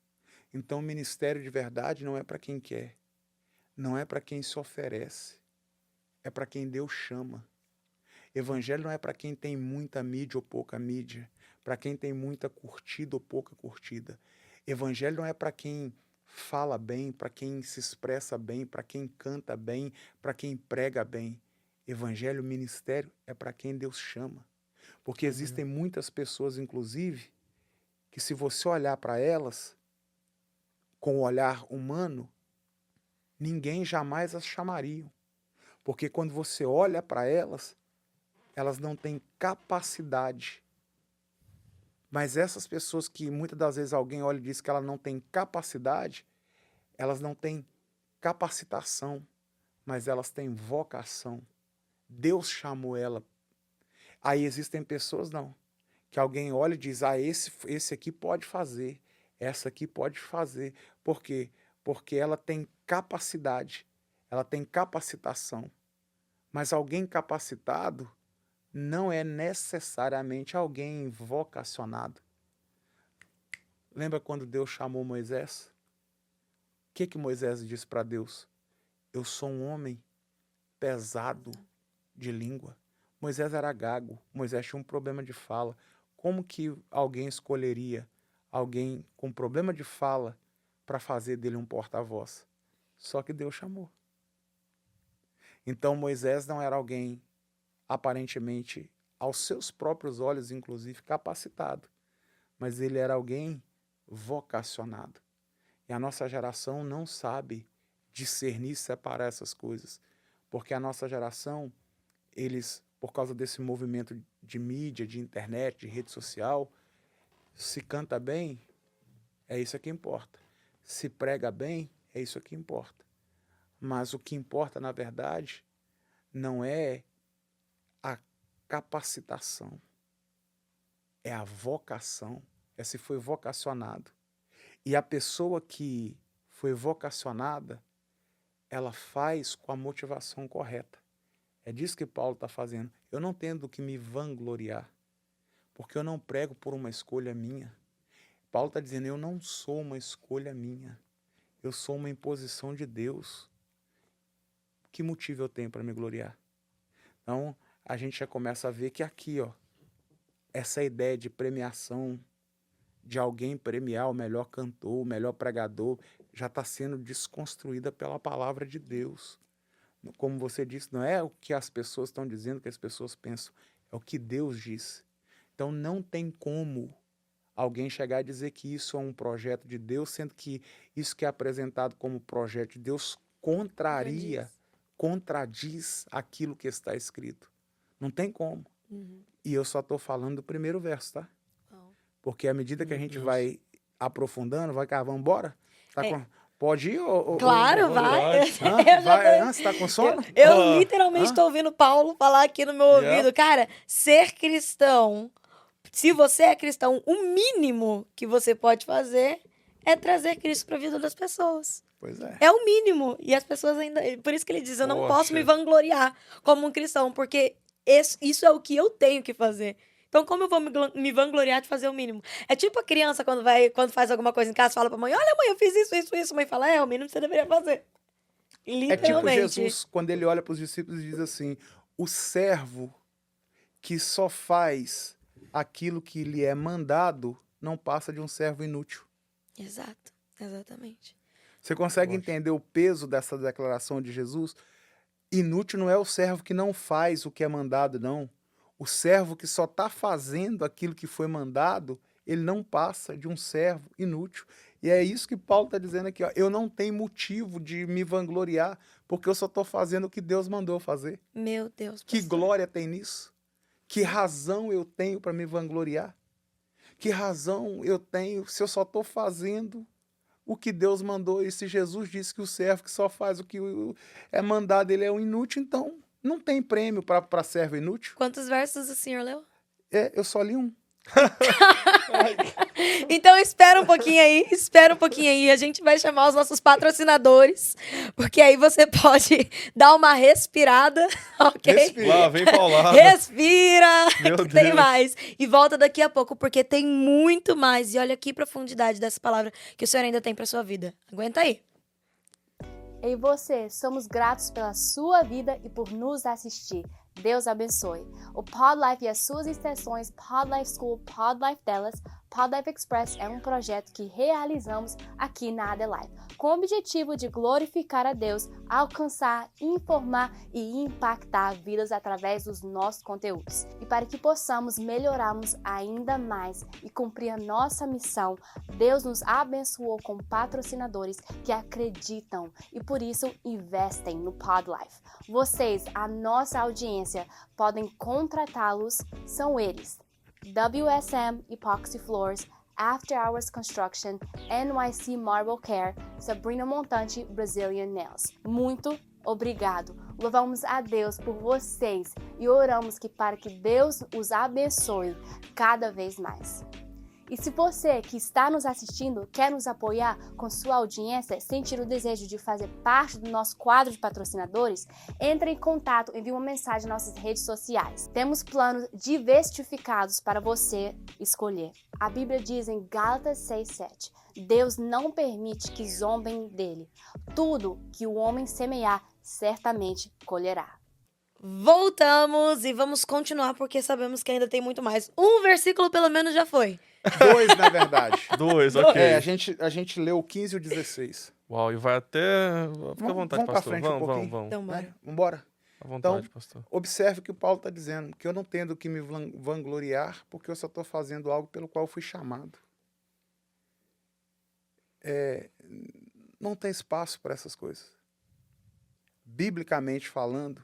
[SPEAKER 3] Então o ministério de verdade não é para quem quer, não é para quem se oferece, é para quem Deus chama. Evangelho não é para quem tem muita mídia ou pouca mídia, para quem tem muita curtida ou pouca curtida. Evangelho não é para quem fala bem, para quem se expressa bem, para quem canta bem, para quem prega bem. Evangelho, ministério é para quem Deus chama. Porque existem muitas pessoas, inclusive, que se você olhar para elas com o olhar humano, ninguém jamais as chamaria. Porque quando você olha para elas, elas não têm capacidade. Mas essas pessoas que muitas das vezes alguém olha e diz que ela não tem capacidade, elas não têm capacitação, mas elas têm vocação. Deus chamou ela. Aí existem pessoas, não, que alguém olha e diz, esse aqui pode fazer, essa aqui pode fazer. Por quê? Porque ela tem capacidade, ela tem capacitação. Mas alguém capacitado não é necessariamente alguém vocacionado. Lembra quando Deus chamou Moisés? O que Moisés disse para Deus? Eu sou um homem pesado de língua. Moisés era gago, Moisés tinha um problema de fala. Como que alguém escolheria alguém com problema de fala para fazer dele um porta-voz? Só que Deus chamou. Então Moisés não era alguém, aparentemente, aos seus próprios olhos, inclusive, capacitado. Mas ele era alguém vocacionado. E a nossa geração não sabe discernir, separar essas coisas. Porque a nossa geração, eles, por causa desse movimento de mídia, de internet, de rede social, se canta bem, é isso que importa. Se prega bem, é isso que importa. Mas o que importa, na verdade, não é a capacitação, é a vocação, é se foi vocacionado. E a pessoa que foi vocacionada, ela faz com a motivação correta. É disso que Paulo está fazendo. Eu não tenho do que me vangloriar, porque eu não prego por uma escolha minha. Paulo está dizendo, eu não sou uma escolha minha, eu sou uma imposição de Deus. Que motivo eu tenho para me gloriar? Então, a gente já começa a ver que aqui, essa ideia de premiação, de alguém premiar o melhor cantor, o melhor pregador, já está sendo desconstruída pela palavra de Deus. Como você disse, não é o que as pessoas estão dizendo, o que as pessoas pensam, é o que Deus diz. Então, não tem como alguém chegar e dizer que isso é um projeto de Deus, sendo que isso que é apresentado como projeto de Deus contradiz aquilo que está escrito. Não tem como. E eu só estou falando do primeiro verso, tá? Porque à medida que a gente vai aprofundando, vamos embora? Pode ir?
[SPEAKER 2] Claro, vai.
[SPEAKER 3] Você está com sono?
[SPEAKER 2] Eu literalmente estou ouvindo Paulo falar aqui no meu ouvido. Cara, ser cristão, se você é cristão, o mínimo que você pode fazer é trazer Cristo para a vida das pessoas.
[SPEAKER 3] Pois é.
[SPEAKER 2] É o mínimo. E as pessoas ainda... Por isso que ele diz, eu não posso me vangloriar como um cristão, porque isso é o que eu tenho que fazer. Então, como eu vou me vangloriar de fazer o mínimo? É tipo a criança quando faz alguma coisa em casa, fala pra mãe, olha mãe, eu fiz isso. A mãe fala, o mínimo que você deveria fazer. Literalmente.
[SPEAKER 3] É tipo Jesus, quando ele olha para os discípulos e diz assim, o servo que só faz aquilo que lhe é mandado, não passa de um servo inútil.
[SPEAKER 2] Exato, exatamente.
[SPEAKER 3] Você consegue entender o peso dessa declaração de Jesus? Inútil não é o servo que não faz o que é mandado, não. O servo que só está fazendo aquilo que foi mandado, ele não passa de um servo inútil. E é isso que Paulo está dizendo aqui. Eu não tenho motivo de me vangloriar, porque eu só estou fazendo o que Deus mandou fazer.
[SPEAKER 2] Meu Deus.
[SPEAKER 3] Que glória tem nisso? Que razão eu tenho para me vangloriar? Que razão eu tenho se eu só estou fazendo o que Deus mandou? E se Jesus disse que o servo que só faz o que é mandado, ele é um inútil, então não tem prêmio para servo inútil.
[SPEAKER 2] Quantos versos o senhor leu?
[SPEAKER 3] Eu só li um.
[SPEAKER 2] Então espera um pouquinho aí, a gente vai chamar os nossos patrocinadores, porque aí você pode dar uma respirada, ok?
[SPEAKER 1] Respira. Lá, vem Paulada.
[SPEAKER 2] Respira,
[SPEAKER 1] Meu
[SPEAKER 2] que
[SPEAKER 1] Deus.
[SPEAKER 2] tem mais. E volta daqui a pouco, porque tem muito mais. E olha que profundidade dessa palavra que o senhor ainda tem para sua vida. Aguenta aí.
[SPEAKER 4] Ei você, somos gratos pela sua vida e por nos assistir. Deus abençoe. O Pod Life e as suas extensões, Pod Life School, Pod Life Dallas, Pod Life Express é um projeto que realizamos aqui na Adelife, com o objetivo de glorificar a Deus, alcançar, informar e impactar vidas através dos nossos conteúdos. E para que possamos melhorarmos ainda mais e cumprir a nossa missão, Deus nos abençoou com patrocinadores que acreditam e por isso investem no Pod Life. Vocês, a nossa audiência, podem contratá-los, são eles: WSM Epoxy Floors, After Hours Construction, NYC Marble Care, Sabrina Montante Brazilian Nails. Muito obrigado. Louvamos a Deus por vocês e oramos para que Deus os abençoe cada vez mais. E se você que está nos assistindo quer nos apoiar com sua audiência, sentir o desejo de fazer parte do nosso quadro de patrocinadores, entre em contato, envie uma mensagem nas nossas redes sociais. Temos planos diversificados para você escolher. A Bíblia diz em Gálatas 6:7, Deus não permite que zombem dele. Tudo que o homem semear, certamente colherá.
[SPEAKER 2] Voltamos e vamos continuar porque sabemos que ainda tem muito mais. Um versículo pelo menos já foi.
[SPEAKER 3] 2, na verdade.
[SPEAKER 1] 2, ok.
[SPEAKER 3] A gente leu o 15 e o 16.
[SPEAKER 1] Uau, e vai até... Fica à vontade,
[SPEAKER 3] vamos pra
[SPEAKER 1] pastor.
[SPEAKER 3] frente um pouquinho.
[SPEAKER 1] Vamos.
[SPEAKER 2] Então, bora.
[SPEAKER 3] Né? Vambora.
[SPEAKER 1] À vontade,
[SPEAKER 3] Então,
[SPEAKER 1] pastor.
[SPEAKER 3] Observe o que o Paulo está dizendo, que eu não tenho do que me vangloriar, porque eu só estou fazendo algo pelo qual eu fui chamado. Não tem espaço para essas coisas. Biblicamente falando,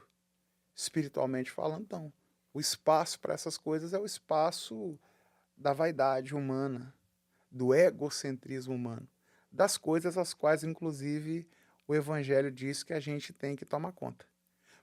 [SPEAKER 3] espiritualmente falando, não. O espaço para essas coisas é o espaço da vaidade humana, do egocentrismo humano, das coisas às quais, inclusive, o Evangelho diz que a gente tem que tomar conta.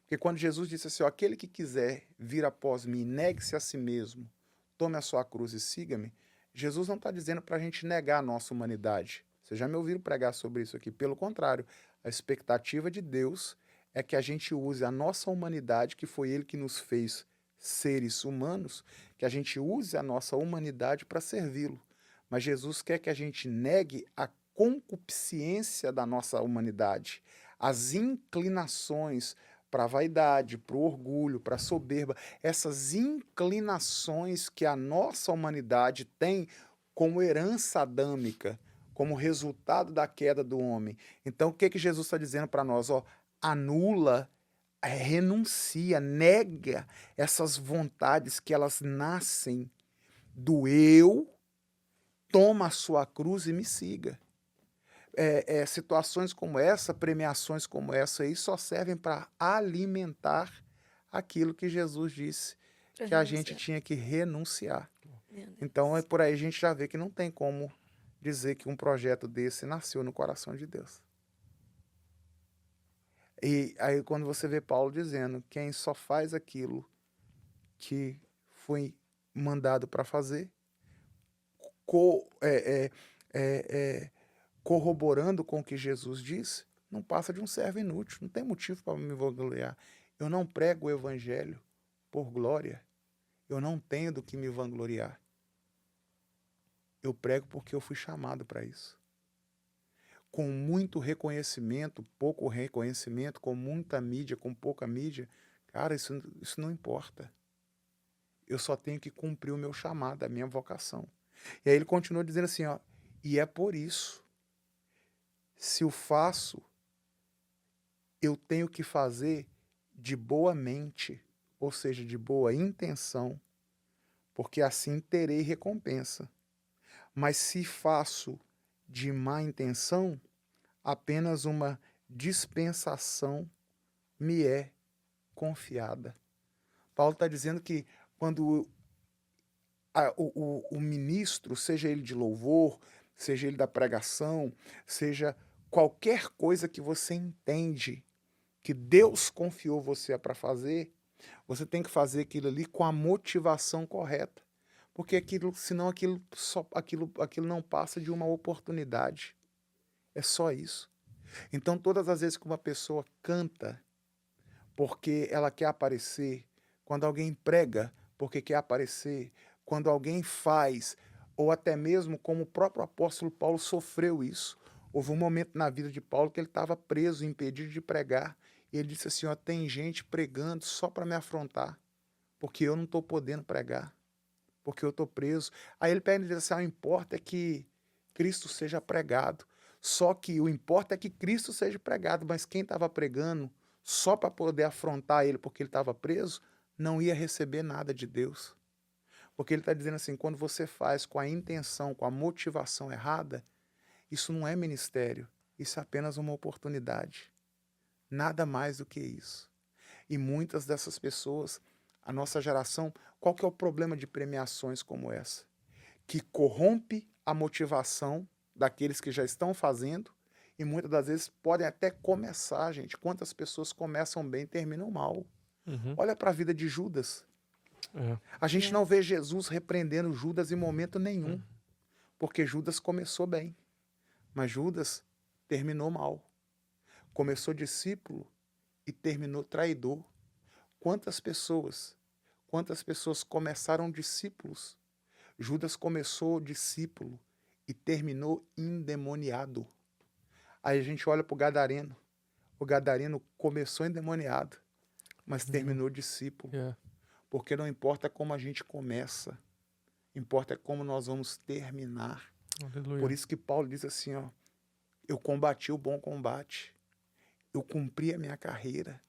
[SPEAKER 3] Porque quando Jesus disse assim, ó, aquele que quiser vir após mim, negue-se a si mesmo, tome a sua cruz e siga-me, Jesus não está dizendo para a gente negar a nossa humanidade. Vocês já me ouviram pregar sobre isso aqui. Pelo contrário, a expectativa de Deus é que a gente use a nossa humanidade, que foi Ele que nos fez seres humanos, que a gente use a nossa humanidade para servi-lo. Mas Jesus quer que a gente negue a concupiscência da nossa humanidade, as inclinações para a vaidade, para o orgulho, para a soberba, essas inclinações que a nossa humanidade tem como herança adâmica, como resultado da queda do homem. Então, o que Jesus está dizendo para nós? Ó, anula, renuncia, nega essas vontades que elas nascem do eu, toma a sua cruz e me siga. Situações como essa, premiações como essa aí, só servem para alimentar aquilo que Jesus disse que a gente tinha que renunciar. Então, por aí a gente já vê que não tem como dizer que um projeto desse nasceu no coração de Deus. E aí quando você vê Paulo dizendo, quem só faz aquilo que foi mandado para fazer, corroborando com o que Jesus disse, não passa de um servo inútil, não tem motivo para me vangloriar. Eu não prego o evangelho por glória, eu não tenho do que me vangloriar. Eu prego porque eu fui chamado para isso. Com muito reconhecimento, pouco reconhecimento, com muita mídia, com pouca mídia, cara, isso não importa. Eu só tenho que cumprir o meu chamado, a minha vocação. E aí ele continua dizendo assim, ó, e é por isso, se o faço, eu tenho que fazer de boa mente, ou seja, de boa intenção, porque assim terei recompensa. Mas se faço de má intenção, apenas uma dispensação me é confiada. Paulo está dizendo que quando o ministro, seja ele de louvor, seja ele da pregação, seja qualquer coisa que você entende que Deus confiou você para fazer, você tem que fazer aquilo ali com a motivação correta. Porque senão aquilo não passa de uma oportunidade. É só isso. Então, todas as vezes que uma pessoa canta porque ela quer aparecer, quando alguém prega porque quer aparecer, quando alguém faz, ou até mesmo como o próprio apóstolo Paulo sofreu isso. Houve um momento na vida de Paulo que ele estava preso, impedido de pregar. E ele disse assim, ó, tem gente pregando só para me afrontar, porque eu não estou podendo pregar. porque eu estou preso. Aí ele pega e diz assim, o importa é que Cristo seja pregado. Só que o importa é que Cristo seja pregado, mas quem estava pregando só para poder afrontar ele porque ele estava preso, não ia receber nada de Deus. Porque ele está dizendo assim, quando você faz com a intenção, com a motivação errada, isso não é ministério, isso é apenas uma oportunidade. Nada mais do que isso. E muitas dessas pessoas, a nossa geração, qual que é o problema de premiações como essa? Que corrompe a motivação daqueles que já estão fazendo e muitas das vezes podem até começar, gente. Quantas pessoas começam bem e terminam mal? Olha para a vida de Judas. A gente não vê Jesus repreendendo Judas em momento nenhum, porque Judas começou bem, mas Judas terminou mal. Começou discípulo e terminou traidor. Quantas pessoas começaram discípulos? Judas começou discípulo e terminou endemoniado. Aí a gente olha para o Gadareno. O Gadareno começou endemoniado, mas terminou discípulo. Porque não importa como a gente começa, importa como nós vamos terminar.
[SPEAKER 1] Aleluia.
[SPEAKER 3] Por isso que Paulo diz assim, ó, eu combati o bom combate, eu cumpri a minha carreira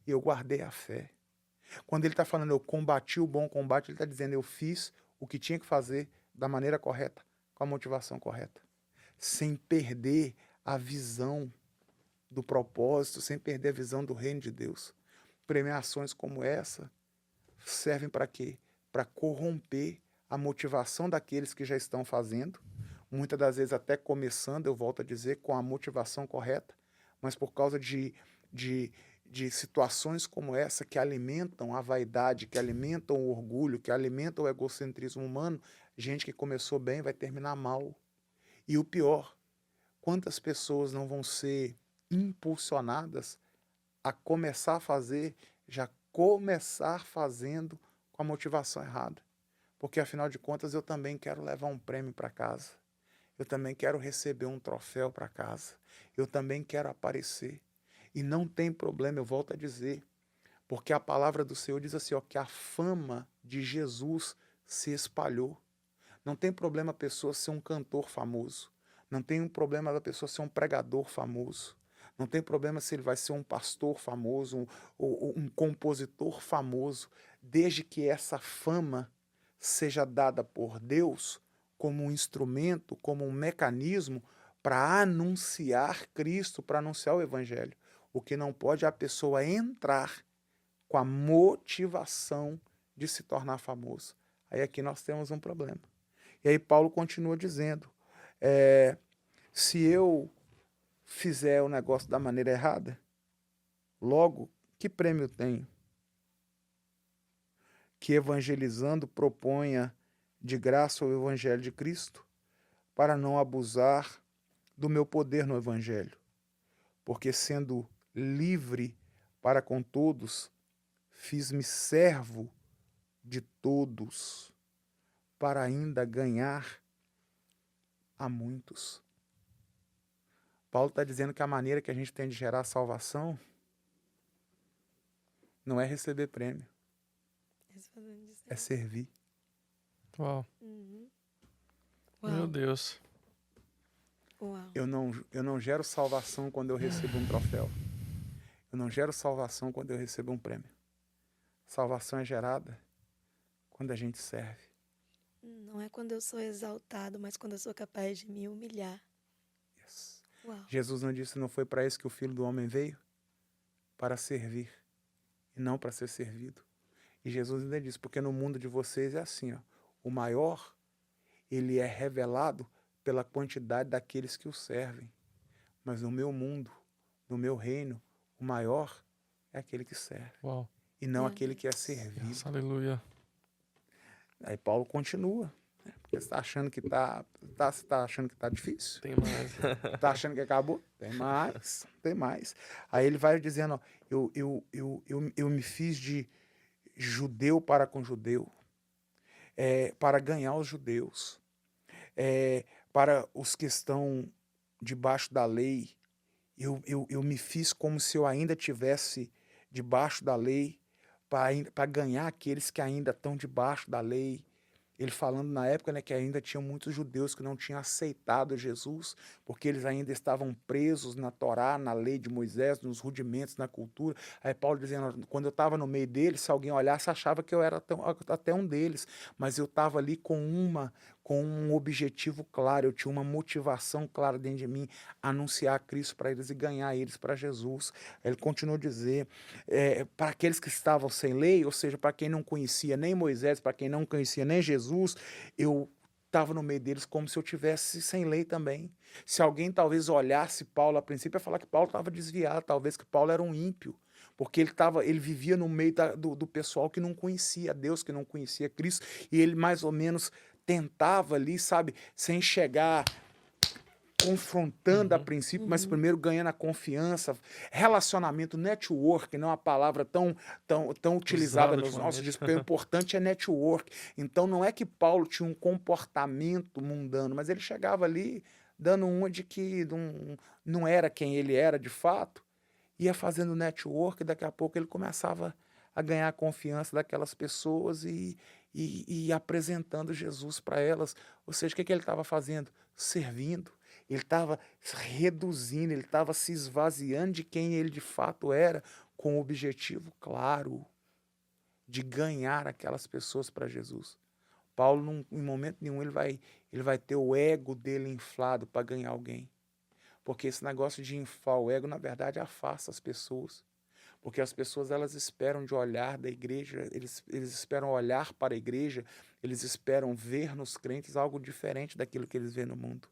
[SPEAKER 3] e eu guardei a fé. Quando ele está falando eu combati o bom combate, ele está dizendo eu fiz o que tinha que fazer da maneira correta, com a motivação correta, sem perder a visão do propósito, sem perder a visão do reino de Deus. Premiações como essa servem para quê? Para corromper a motivação daqueles que já estão fazendo, muitas das vezes até começando, eu volto a dizer, com a motivação correta, mas por causa de situações como essa que alimentam a vaidade, que alimentam o orgulho, que alimentam o egocentrismo humano, gente que começou bem vai terminar mal. E o pior, quantas pessoas não vão ser impulsionadas a começar a fazer, já começar fazendo com a motivação errada. Porque, afinal de contas, eu também quero levar um prêmio para casa. Eu também quero receber um troféu para casa. Eu também quero aparecer. E não tem problema, eu volto a dizer, porque a palavra do Senhor diz assim, ó, que a fama de Jesus se espalhou. Não tem problema a pessoa ser um cantor famoso. Não tem um problema da pessoa ser um pregador famoso. Não tem problema se ele vai ser um pastor famoso, um compositor famoso, desde que essa fama seja dada por Deus como um instrumento, como um mecanismo para anunciar Cristo, para anunciar o Evangelho. O que não pode é a pessoa entrar com a motivação de se tornar famoso. Aí aqui nós temos um problema. E aí Paulo continua dizendo, se eu fizer o negócio da maneira errada, logo, que prêmio tenho? Que evangelizando proponha de graça o Evangelho de Cristo, para não abusar do meu poder no Evangelho. Porque sendo livre para com todos, fiz-me servo de todos, para ainda ganhar a muitos. Paulo está dizendo que a maneira que a gente tem de gerar salvação não é receber prêmio, é servir.
[SPEAKER 1] Uau.
[SPEAKER 2] Uau.
[SPEAKER 1] Meu Deus.
[SPEAKER 2] Uau.
[SPEAKER 3] Eu não gero salvação quando eu recebo um troféu. Eu não gero salvação quando eu recebo um prêmio. Salvação é gerada quando a gente serve.
[SPEAKER 2] Não é quando eu sou exaltado, mas quando eu sou capaz de me humilhar.
[SPEAKER 3] Yes.
[SPEAKER 2] Uau.
[SPEAKER 3] Jesus não disse, não foi para isso que o Filho do Homem veio? Para servir e não para ser servido. E Jesus ainda disse, porque no mundo de vocês é assim, ó, o maior, ele é revelado pela quantidade daqueles que o servem. Mas no meu mundo, no meu reino, o maior é aquele que serve.
[SPEAKER 1] Uau.
[SPEAKER 3] E não aquele que é servido.
[SPEAKER 1] Yes, aleluia.
[SPEAKER 3] Aí Paulo continua. Porque você está achando que tá achando que tá difícil?
[SPEAKER 1] Tem mais.
[SPEAKER 3] Tá achando que acabou? Tem mais, tem mais. Aí ele vai dizendo, ó, eu me fiz de judeu para com judeu, para ganhar os judeus, para os que estão debaixo da lei, eu me fiz como se eu ainda tivesse debaixo da lei, para ganhar aqueles que ainda estão debaixo da lei. ele falando na época, né, que ainda tinha muitos judeus que não tinham aceitado Jesus, porque eles ainda estavam presos na Torá, na lei de Moisés, nos rudimentos, na cultura. Aí Paulo dizendo, quando eu estava no meio deles, se alguém olhasse, achava que eu era até um deles, mas eu estava ali com um objetivo claro, eu tinha uma motivação clara dentro de mim, anunciar Cristo para eles e ganhar eles para Jesus. Ele continuou a dizer, para aqueles que estavam sem lei, ou seja, para quem não conhecia nem Moisés, para quem não conhecia nem Jesus, eu estava no meio deles como se eu tivesse sem lei também. Se alguém talvez olhasse Paulo a princípio, ia falar que Paulo estava desviado, talvez que Paulo era um ímpio, porque ele vivia no meio do pessoal que não conhecia Deus, que não conhecia Cristo, e ele mais ou menos tentava ali, sabe, sem chegar confrontando a princípio, mas primeiro ganhando a confiança, relacionamento, network, não é uma palavra tão utilizada nos nossos dias, porque o importante é network. Então não é que Paulo tinha um comportamento mundano, mas ele chegava ali dando uma de que não era quem ele era de fato, ia fazendo network, e daqui a pouco ele começava a ganhar a confiança daquelas pessoas e apresentando Jesus para elas. Ou seja, o que ele estava fazendo? Servindo. Ele estava reduzindo, ele estava se esvaziando de quem ele de fato era, com o objetivo claro de ganhar aquelas pessoas para Jesus. Paulo, em momento nenhum, ele vai ter o ego dele inflado para ganhar alguém. Porque esse negócio de inflar o ego, na verdade, afasta as pessoas. Porque as pessoas, elas esperam de olhar da igreja, eles esperam olhar para a igreja, eles esperam ver nos crentes algo diferente daquilo que eles vêem no mundo.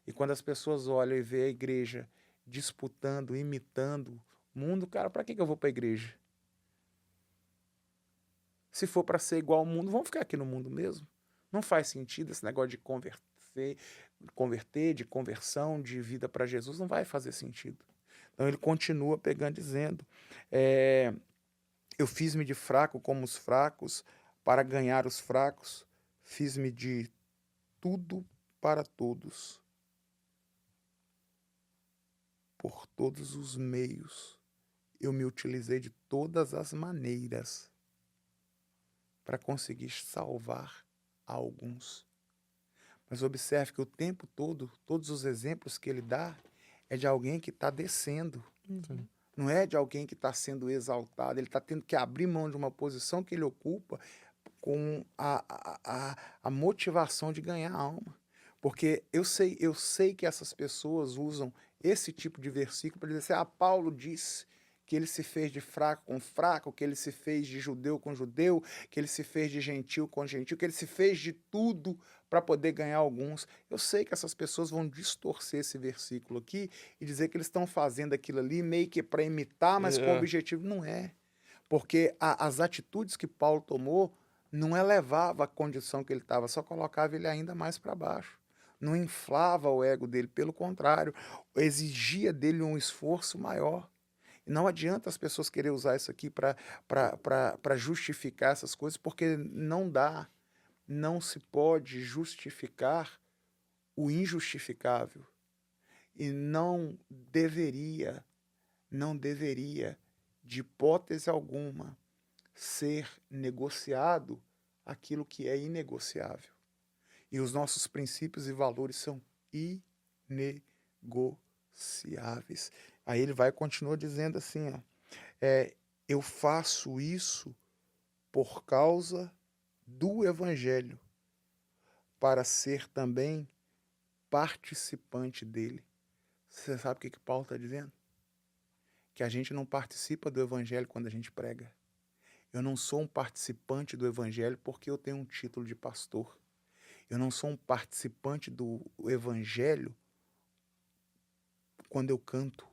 [SPEAKER 3] E quando as pessoas olham e vê a igreja disputando, imitando o mundo, cara, para que eu vou para a igreja? Se for para ser igual ao mundo, vamos ficar aqui no mundo mesmo. Não faz sentido esse negócio de converter, de conversão, de vida para Jesus, não vai fazer sentido. Então ele continua pegando, dizendo, eu fiz-me de fraco como os fracos, para ganhar os fracos, fiz-me de tudo para todos, por todos os meios, eu me utilizei de todas as maneiras para conseguir salvar alguns. Mas observe que o tempo todo, todos os exemplos que ele dá é de alguém que está descendo.
[SPEAKER 1] Sim.
[SPEAKER 3] Não é de alguém que está sendo exaltado. Ele está tendo que abrir mão de uma posição que ele ocupa com a motivação de ganhar a alma. Porque eu sei que essas pessoas usam esse tipo de versículo para dizer assim, Paulo disse que ele se fez de fraco com fraco, que ele se fez de judeu com judeu, que ele se fez de gentil com gentil, que ele se fez de tudo para poder ganhar alguns. Eu sei que essas pessoas vão distorcer esse versículo aqui e dizer que eles estão fazendo aquilo ali meio que para imitar, mas com o objetivo não é. Porque as atitudes que Paulo tomou não elevava a condição que ele estava, só colocava ele ainda mais para baixo. Não inflava o ego dele, pelo contrário, exigia dele um esforço maior. E não adianta as pessoas querer usar isso aqui para justificar essas coisas, porque não dá, não se pode justificar o injustificável. E não deveria, de hipótese alguma, ser negociado aquilo que é inegociável. E os nossos princípios e valores são inegociáveis. Aí ele continua dizendo assim, eu faço isso por causa do Evangelho, para ser também participante dele. Você sabe o que Paulo está dizendo? Que a gente não participa do Evangelho quando a gente prega. Eu não sou um participante do Evangelho porque eu tenho um título de pastor. Eu não sou um participante do Evangelho quando eu canto.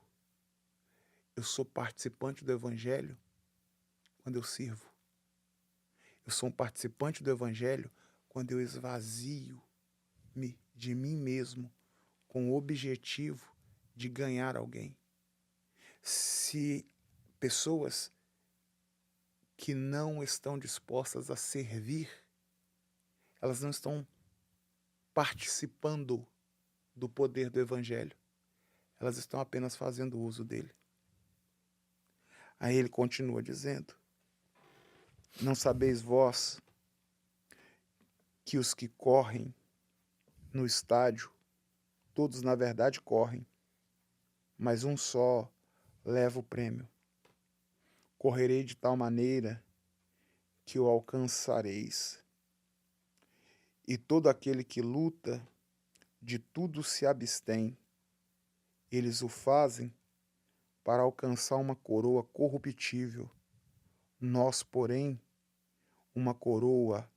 [SPEAKER 3] Eu sou participante do Evangelho quando eu sirvo. Eu sou um participante do Evangelho quando eu esvazio-me de mim mesmo com o objetivo de ganhar alguém. Se pessoas que não estão dispostas a servir, elas não estão participando do poder do Evangelho. Elas estão apenas fazendo uso dele. Aí ele continua dizendo, não sabeis vós que os que correm no estádio, todos na verdade correm, mas um só leva o prêmio. Correrei de tal maneira que o alcançareis. E todo aquele que luta, de tudo se abstém. Eles o fazem para alcançar uma coroa corruptível. Nós, porém, uma coroa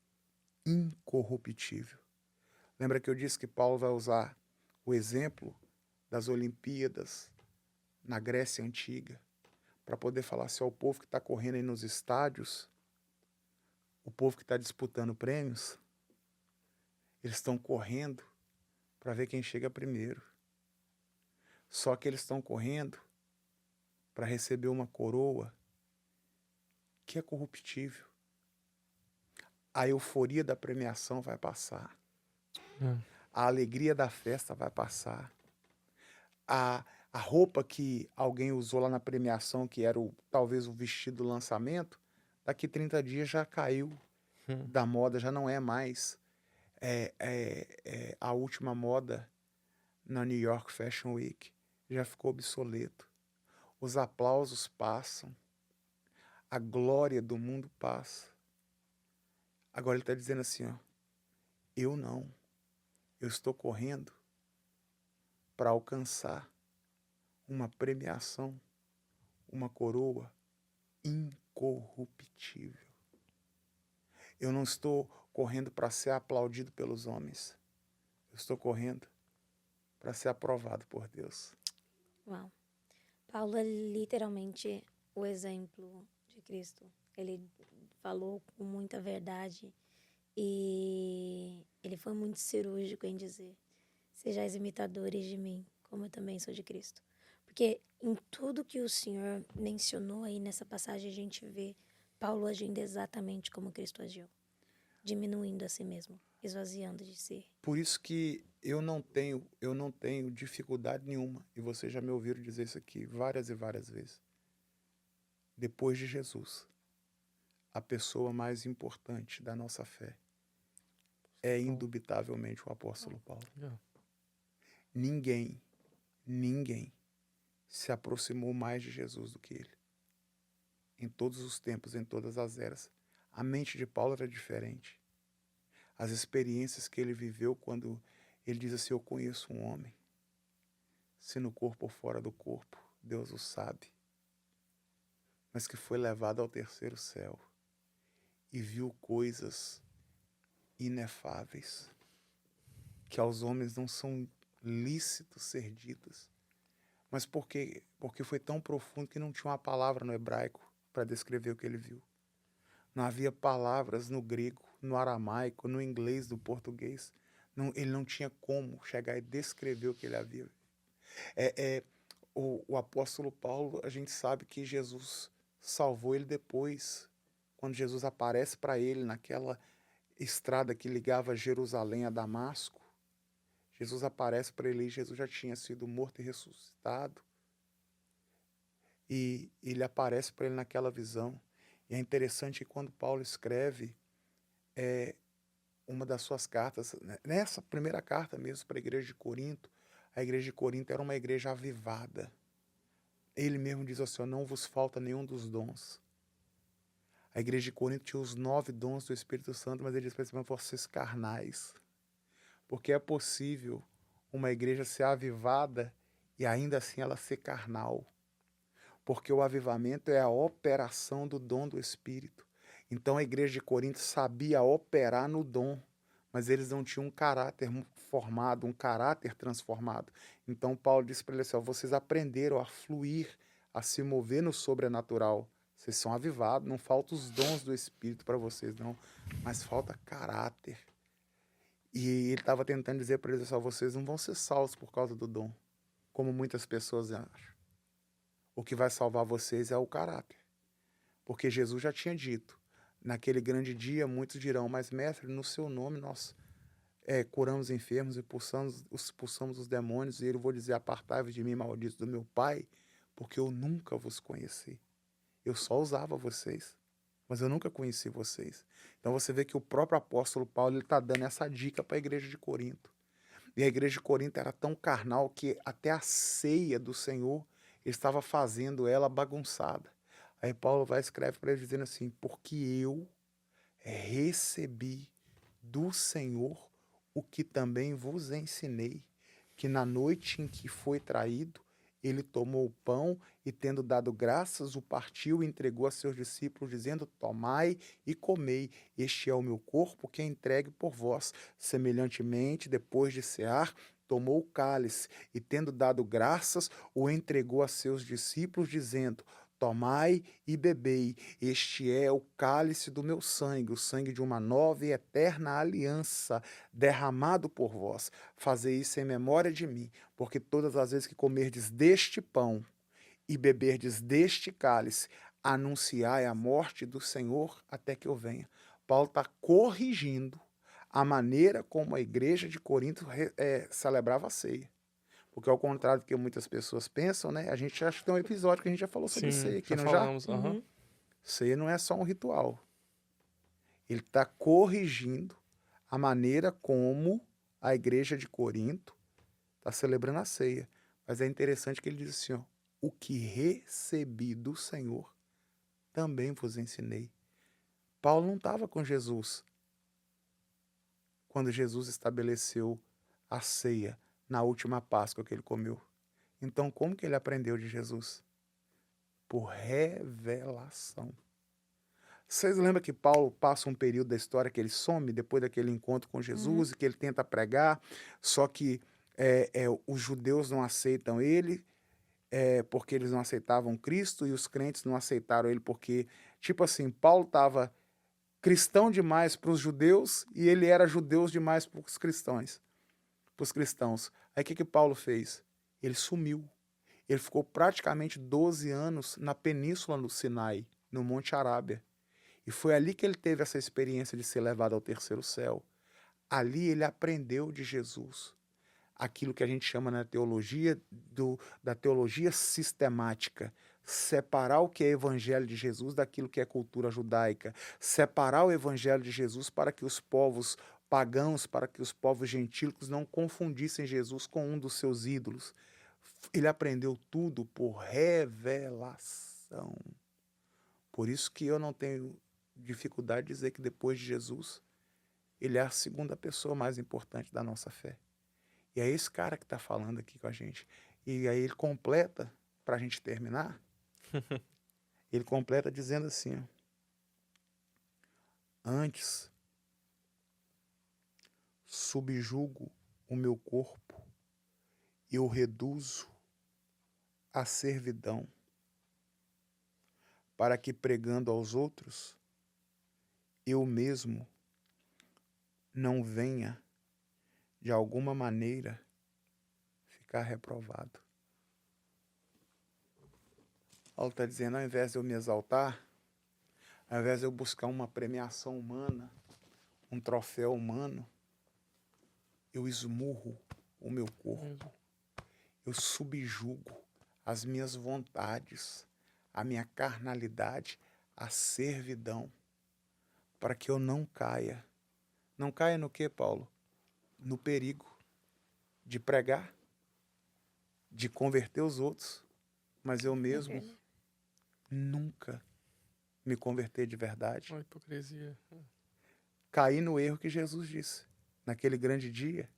[SPEAKER 3] incorruptível. Lembra que eu disse que Paulo vai usar o exemplo das Olimpíadas na Grécia Antiga para poder falar se é o povo que está correndo aí nos estádios, o povo que está disputando prêmios, eles estão correndo para ver quem chega primeiro. Só que eles estão correndo para receber uma coroa que é corruptível. A euforia da premiação vai passar. A alegria da festa vai passar. A roupa que alguém usou lá na premiação, que era talvez o vestido do lançamento, daqui 30 dias já caiu da moda, já não é mais a última moda na New York Fashion Week. Já ficou obsoleto. Os aplausos passam. A glória do mundo passa. Agora ele está dizendo assim, ó, eu não. Eu estou correndo para alcançar uma premiação, uma coroa incorruptível. Eu não estou correndo para ser aplaudido pelos homens. Eu estou correndo para ser aprovado por Deus.
[SPEAKER 2] Uau. Paulo é literalmente o exemplo de Cristo. Ele falou com muita verdade e ele foi muito cirúrgico em dizer: sejais imitadores de mim, como eu também sou de Cristo. Porque em tudo que o Senhor mencionou aí nessa passagem, a gente vê Paulo agindo exatamente como Cristo agiu. Diminuindo a si mesmo, esvaziando de si.
[SPEAKER 3] Por isso que eu não tenho dificuldade nenhuma, e vocês já me ouviram dizer isso aqui várias e várias vezes. Depois de Jesus, a pessoa mais importante da nossa fé é indubitavelmente o apóstolo Paulo. Ninguém se aproximou mais de Jesus do que ele. Em todos os tempos, em todas as eras. A mente de Paulo era diferente. As experiências que ele viveu quando ele diz assim, eu conheço um homem, se no corpo ou fora do corpo, Deus o sabe, mas que foi levado ao terceiro céu e viu coisas inefáveis, que aos homens não são lícitos ser ditas, mas porque foi tão profundo que não tinha uma palavra no hebraico para descrever o que ele viu. Não havia palavras no grego, no aramaico, no inglês, do português. Não, ele não tinha como chegar e descrever o que ele havia. O apóstolo Paulo, a gente sabe que Jesus salvou ele depois, quando Jesus aparece para ele naquela estrada que ligava Jerusalém a Damasco. Jesus aparece para ele e Jesus já tinha sido morto e ressuscitado. E ele aparece para ele naquela visão. E é interessante que quando Paulo escreve uma das suas cartas, nessa primeira carta mesmo para a igreja de Corinto, a igreja de Corinto era uma igreja avivada. Ele mesmo diz assim, não vos falta nenhum dos dons. A igreja de Corinto tinha os 9 dons do Espírito Santo, mas ele diz para eles, vocês carnais. Porque é possível uma igreja ser avivada e ainda assim ela ser carnal. Porque o avivamento é a operação do dom do Espírito. Então a igreja de Corinto sabia operar no dom, mas eles não tinham um caráter formado, um caráter transformado. Então Paulo disse para eles assim, vocês aprenderam a fluir, a se mover no sobrenatural. Vocês são avivados, não faltam os dons do Espírito para vocês, não, mas falta caráter. E ele estava tentando dizer para eles assim, vocês não vão ser salvos por causa do dom, como muitas pessoas acham. O que vai salvar vocês é o caráter. Porque Jesus já tinha dito, naquele grande dia muitos dirão, mas mestre, no seu nome nós curamos enfermos e expulsamos os demônios, e eu vou dizer, apartai-vos de mim, malditos do meu Pai, porque eu nunca vos conheci. Eu só usava vocês. mas eu nunca conheci vocês. Então você vê que o próprio apóstolo Paulo está dando essa dica para a igreja de Corinto. E a igreja de Corinto era tão carnal que até a ceia do Senhor ele estava fazendo ela bagunçada. Aí Paulo vai e escreve para ele dizendo assim, porque eu recebi do Senhor o que também vos ensinei, que na noite em que foi traído, ele tomou o pão e, tendo dado graças, o partiu e entregou a seus discípulos, dizendo, tomai e comei, este é o meu corpo que é entregue por vós. Semelhantemente, depois de cear, tomou o cálice e, tendo dado graças, o entregou a seus discípulos, dizendo, tomai e bebei, este é o cálice do meu sangue, o sangue de uma nova e eterna aliança, derramado por vós. Fazei isso em memória de mim, porque todas as vezes que comerdes deste pão e beberdes deste cálice, anunciai a morte do Senhor até que eu venha. Paulo está corrigindo a maneira como a igreja de Corinto celebrava a ceia. Porque ao contrário do que muitas pessoas pensam, né? A gente acha que tem um episódio que a gente já falou sobre ceia aqui,
[SPEAKER 1] já
[SPEAKER 3] não
[SPEAKER 1] falamos.
[SPEAKER 3] já?
[SPEAKER 1] Aham.
[SPEAKER 3] Ceia não é só um ritual. Ele está corrigindo a maneira como a igreja de Corinto está celebrando a ceia. Mas é interessante que ele diz assim, ó, o que recebi do Senhor também vos ensinei. Paulo não estava com Jesus quando Jesus estabeleceu a ceia na última Páscoa que ele comeu. Então, como que ele aprendeu de Jesus? Por revelação. Vocês lembram que Paulo passa um período da história que ele some depois daquele encontro com Jesus e que ele tenta pregar, só que os judeus não aceitam ele porque eles não aceitavam Cristo e os crentes não aceitaram ele porque, tipo assim, Paulo estava cristão demais para os judeus e ele era judeu demais para os cristãos. Aí o que Paulo fez? Ele sumiu. Ele ficou praticamente 12 anos na península do Sinai, no Monte Arábia. E foi ali que ele teve essa experiência de ser levado ao terceiro céu. Ali ele aprendeu de Jesus. Aquilo que a gente chama na teologia, da teologia sistemática. Separar o que é evangelho de Jesus daquilo que é cultura judaica. Separar o evangelho de Jesus para que os povos pagãos, para que os povos gentílicos não confundissem Jesus com um dos seus ídolos. Ele aprendeu tudo por revelação. Por isso que eu não tenho dificuldade de dizer que depois de Jesus, ele é a segunda pessoa mais importante da nossa fé. E é esse cara que está falando aqui com a gente. E aí ele completa, para a gente terminar, ele completa dizendo assim, ó, antes subjugo o meu corpo e o reduzo à servidão, para que pregando aos outros, eu mesmo não venha, de alguma maneira, ficar reprovado. Paulo está dizendo, ao invés de eu me exaltar, ao invés de eu buscar uma premiação humana, um troféu humano, eu esmurro o meu corpo. Eu subjugo as minhas vontades, a minha carnalidade, a servidão, para que eu não caia. Não caia no quê, Paulo? No perigo de pregar, de converter os outros, mas eu mesmo nunca me converter de verdade.
[SPEAKER 1] Uma hipocrisia.
[SPEAKER 3] Caí no erro que Jesus disse. Naquele grande dia,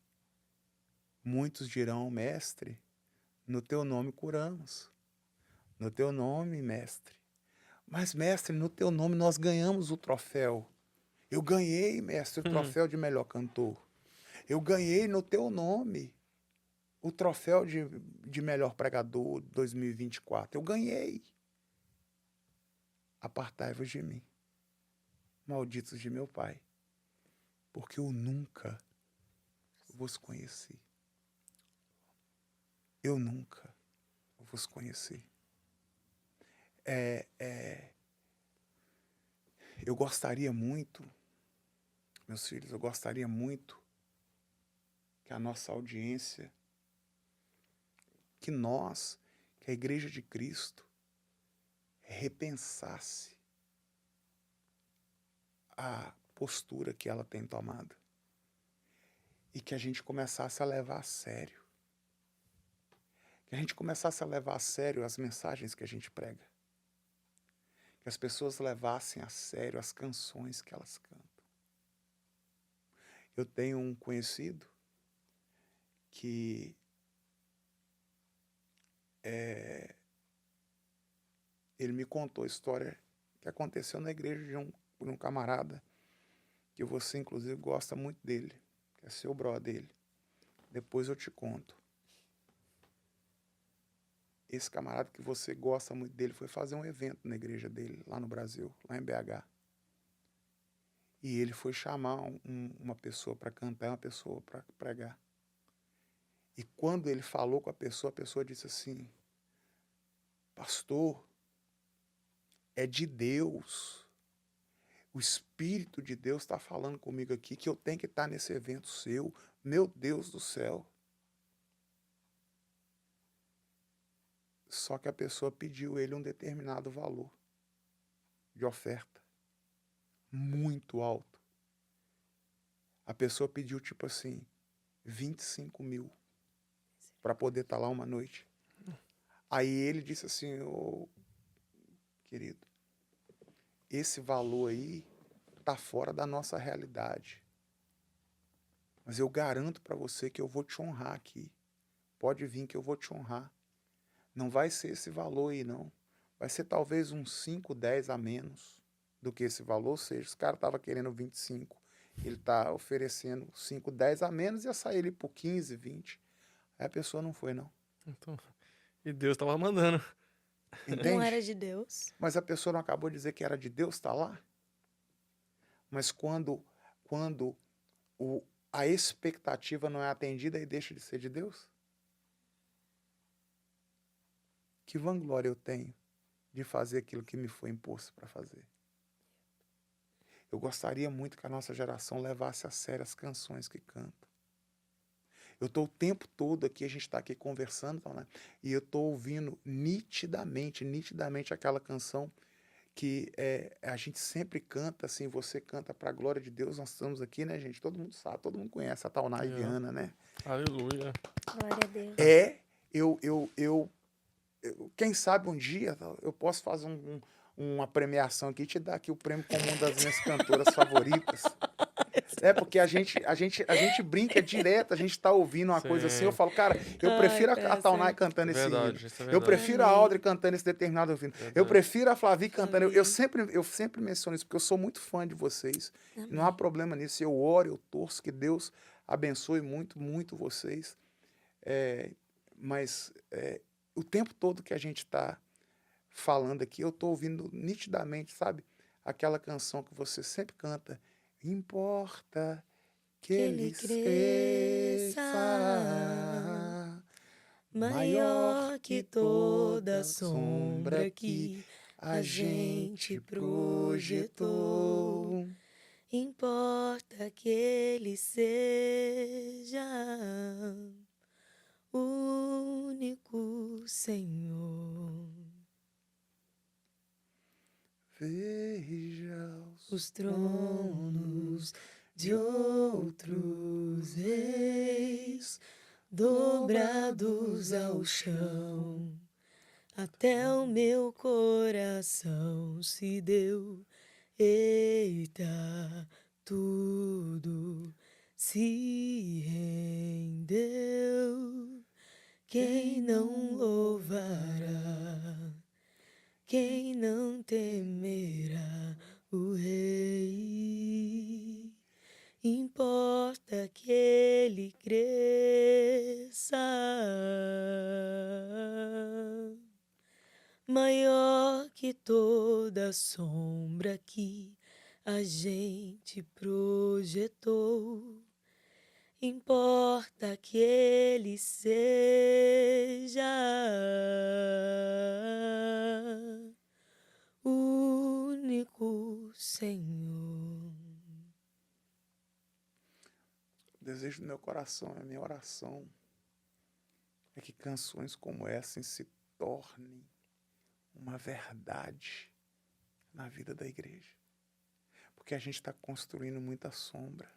[SPEAKER 3] muitos dirão, mestre, no teu nome curamos. No teu nome, mestre. Mas, mestre, no teu nome nós ganhamos o troféu. Eu ganhei, mestre, o troféu de melhor cantor. Eu ganhei no teu nome o troféu de melhor pregador 2024. Eu ganhei. Apartai-vos de mim, malditos de meu Pai, porque eu nunca vos conheci. Eu nunca vos conheci. Eu gostaria muito, meus filhos, eu gostaria muito que a nossa audiência, que a Igreja de Cristo, repensasse a postura que ela tem tomado. E que a gente começasse a levar a sério. Que a gente começasse a levar a sério as mensagens que a gente prega. Que as pessoas levassem a sério as canções que elas cantam. Eu tenho um conhecido que ele me contou a história que aconteceu na igreja de um camarada que você, inclusive, gosta muito dele, que é seu brother dele. Depois eu te conto. Esse camarada que você gosta muito dele foi fazer um evento na igreja dele, lá no Brasil, lá em BH. E ele foi chamar uma pessoa para cantar e uma pessoa para pregar. E quando ele falou com a pessoa disse assim: pastor, é de Deus. O Espírito de Deus está falando comigo aqui que eu tenho que estar nesse evento seu. Meu Deus do céu. Só que a pessoa pediu ele um determinado valor de oferta. Muito alto. A pessoa pediu tipo assim, 25 mil para poder estar lá uma noite. Aí ele disse assim: ô, querido, esse valor aí está fora da nossa realidade. Mas eu garanto para você que eu vou te honrar aqui. Pode vir que eu vou te honrar. Não vai ser esse valor aí, não. Vai ser talvez uns 5, 10 a menos do que esse valor. Ou seja, esse cara estava querendo 25. Ele está oferecendo 5, 10 a menos e ia sair ele por 15, 20. Aí a pessoa não foi, não.
[SPEAKER 1] Então, e Deus estava mandando.
[SPEAKER 3] Entende?
[SPEAKER 2] Não era de Deus.
[SPEAKER 3] Mas a pessoa não acabou de dizer que era de Deus, está lá? Mas quando a expectativa não é atendida e deixa de ser de Deus? Que vanglória eu tenho de fazer aquilo que me foi imposto para fazer? Eu gostaria muito que a nossa geração levasse a sério as canções que canta. Eu estou o tempo todo aqui, a gente está aqui conversando, né? E eu estou ouvindo nitidamente aquela canção que a gente sempre canta, assim, você canta para a glória de Deus. Nós estamos aqui, né, gente? Todo mundo sabe, todo mundo conhece a Tauná e Viana, né?
[SPEAKER 1] Aleluia.
[SPEAKER 2] Glória a Deus.
[SPEAKER 3] Quem sabe um dia eu posso fazer uma premiação aqui e te dar aqui o prêmio como uma das minhas cantoras favoritas. Porque a gente brinca direto, a gente tá ouvindo uma coisa assim, eu falo, cara, eu prefiro a Taunay cantando esse hino.
[SPEAKER 1] Isso é
[SPEAKER 3] Eu
[SPEAKER 1] verdade.
[SPEAKER 3] prefiro a Audrey cantando esse determinado hino.
[SPEAKER 1] Verdade.
[SPEAKER 3] Eu prefiro a Flavi cantando.
[SPEAKER 2] Amém.
[SPEAKER 3] Eu sempre menciono isso, porque eu sou muito fã de vocês. Não há problema nisso. Eu oro, eu torço que Deus abençoe muito, muito vocês. Mas o tempo todo que a gente está falando aqui, eu estou ouvindo nitidamente, sabe? Aquela canção que você sempre canta. Importa que ele cresça,
[SPEAKER 2] maior que toda sombra que
[SPEAKER 3] a gente projetou.
[SPEAKER 2] Importa que ele seja o único Senhor.
[SPEAKER 3] Veja
[SPEAKER 2] Os tronos de outros reis dobrados ao chão, até o meu coração se deu. Eita, tudo se rendeu. Quem não louvará? Quem não temerá o Rei? Importa que ele cresça, maior que toda sombra que a gente projetou. Importa que ele seja o único Senhor.
[SPEAKER 3] O desejo do meu coração, a minha oração, é que canções como essa se tornem uma verdade na vida da igreja. Porque a gente está construindo muita sombra.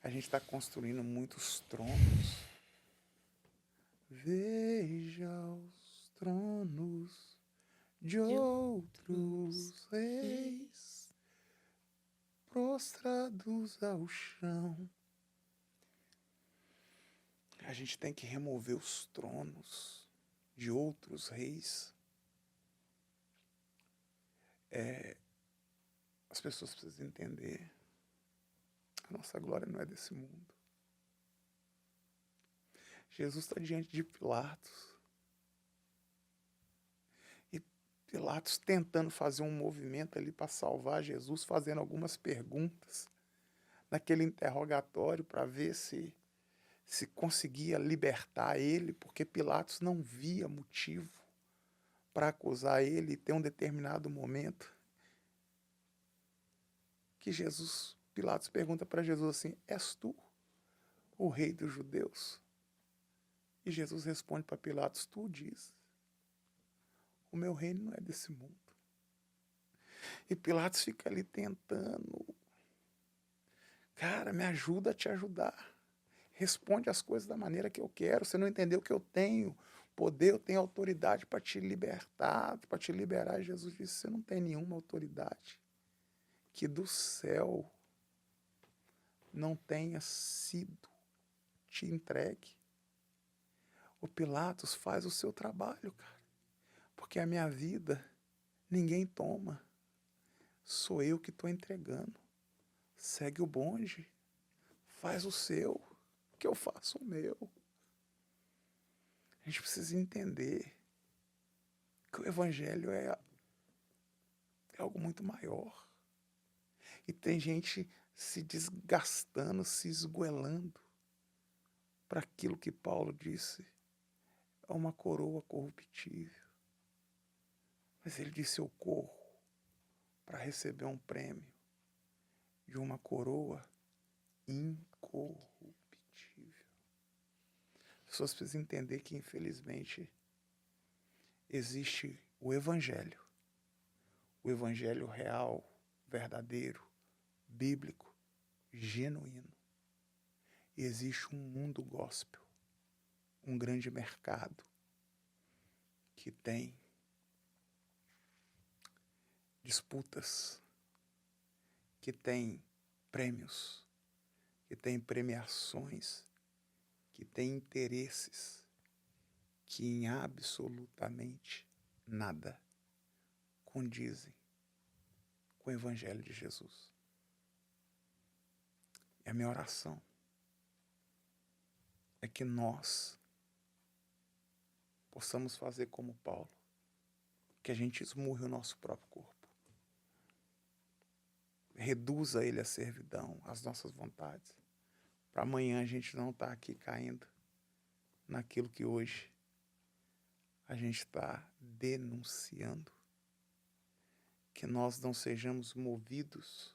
[SPEAKER 3] A gente está construindo muitos tronos. Veja os tronos de outros reis prostrados ao chão. A gente tem que remover os tronos de outros reis. As pessoas precisam entender. A nossa glória não é desse mundo. Jesus está diante de Pilatos. E Pilatos tentando fazer um movimento ali para salvar Jesus, fazendo algumas perguntas naquele interrogatório para ver se conseguia libertar ele, porque Pilatos não via motivo para acusar ele e ter um determinado momento que Pilatos pergunta para Jesus assim: és tu o rei dos judeus? E Jesus responde para Pilatos: tu diz, o meu reino não é desse mundo. E Pilatos fica ali tentando: cara, me ajuda a te ajudar. Responde as coisas da maneira que eu quero. Você não entendeu que eu tenho poder, eu tenho autoridade para te libertar, para te liberar. E Jesus disse: você não tem nenhuma autoridade que do céu não tenha sido te entregue. O Pilatos faz o seu trabalho, cara. Porque a minha vida ninguém toma. Sou eu que estou entregando. Segue o bonde. Faz o seu, que eu faço o meu. A gente precisa entender que o Evangelho é algo muito maior. E tem gente se desgastando, se esgoelando para aquilo que Paulo disse: é uma coroa corruptível. Mas ele disse: eu corro para receber um prêmio de uma coroa incorruptível. As pessoas precisam entender que, infelizmente, existe o Evangelho real, verdadeiro, bíblico, genuíno. E existe um mundo gospel, um grande mercado que tem disputas, que tem prêmios, que tem premiações, que tem interesses que em absolutamente nada condizem com o Evangelho de Jesus. E a minha oração é que nós possamos fazer como Paulo, que a gente esmurre o nosso próprio corpo, reduza ele à servidão, às nossas vontades, para amanhã a gente não estar aqui caindo naquilo que hoje a gente está denunciando. Que nós não sejamos movidos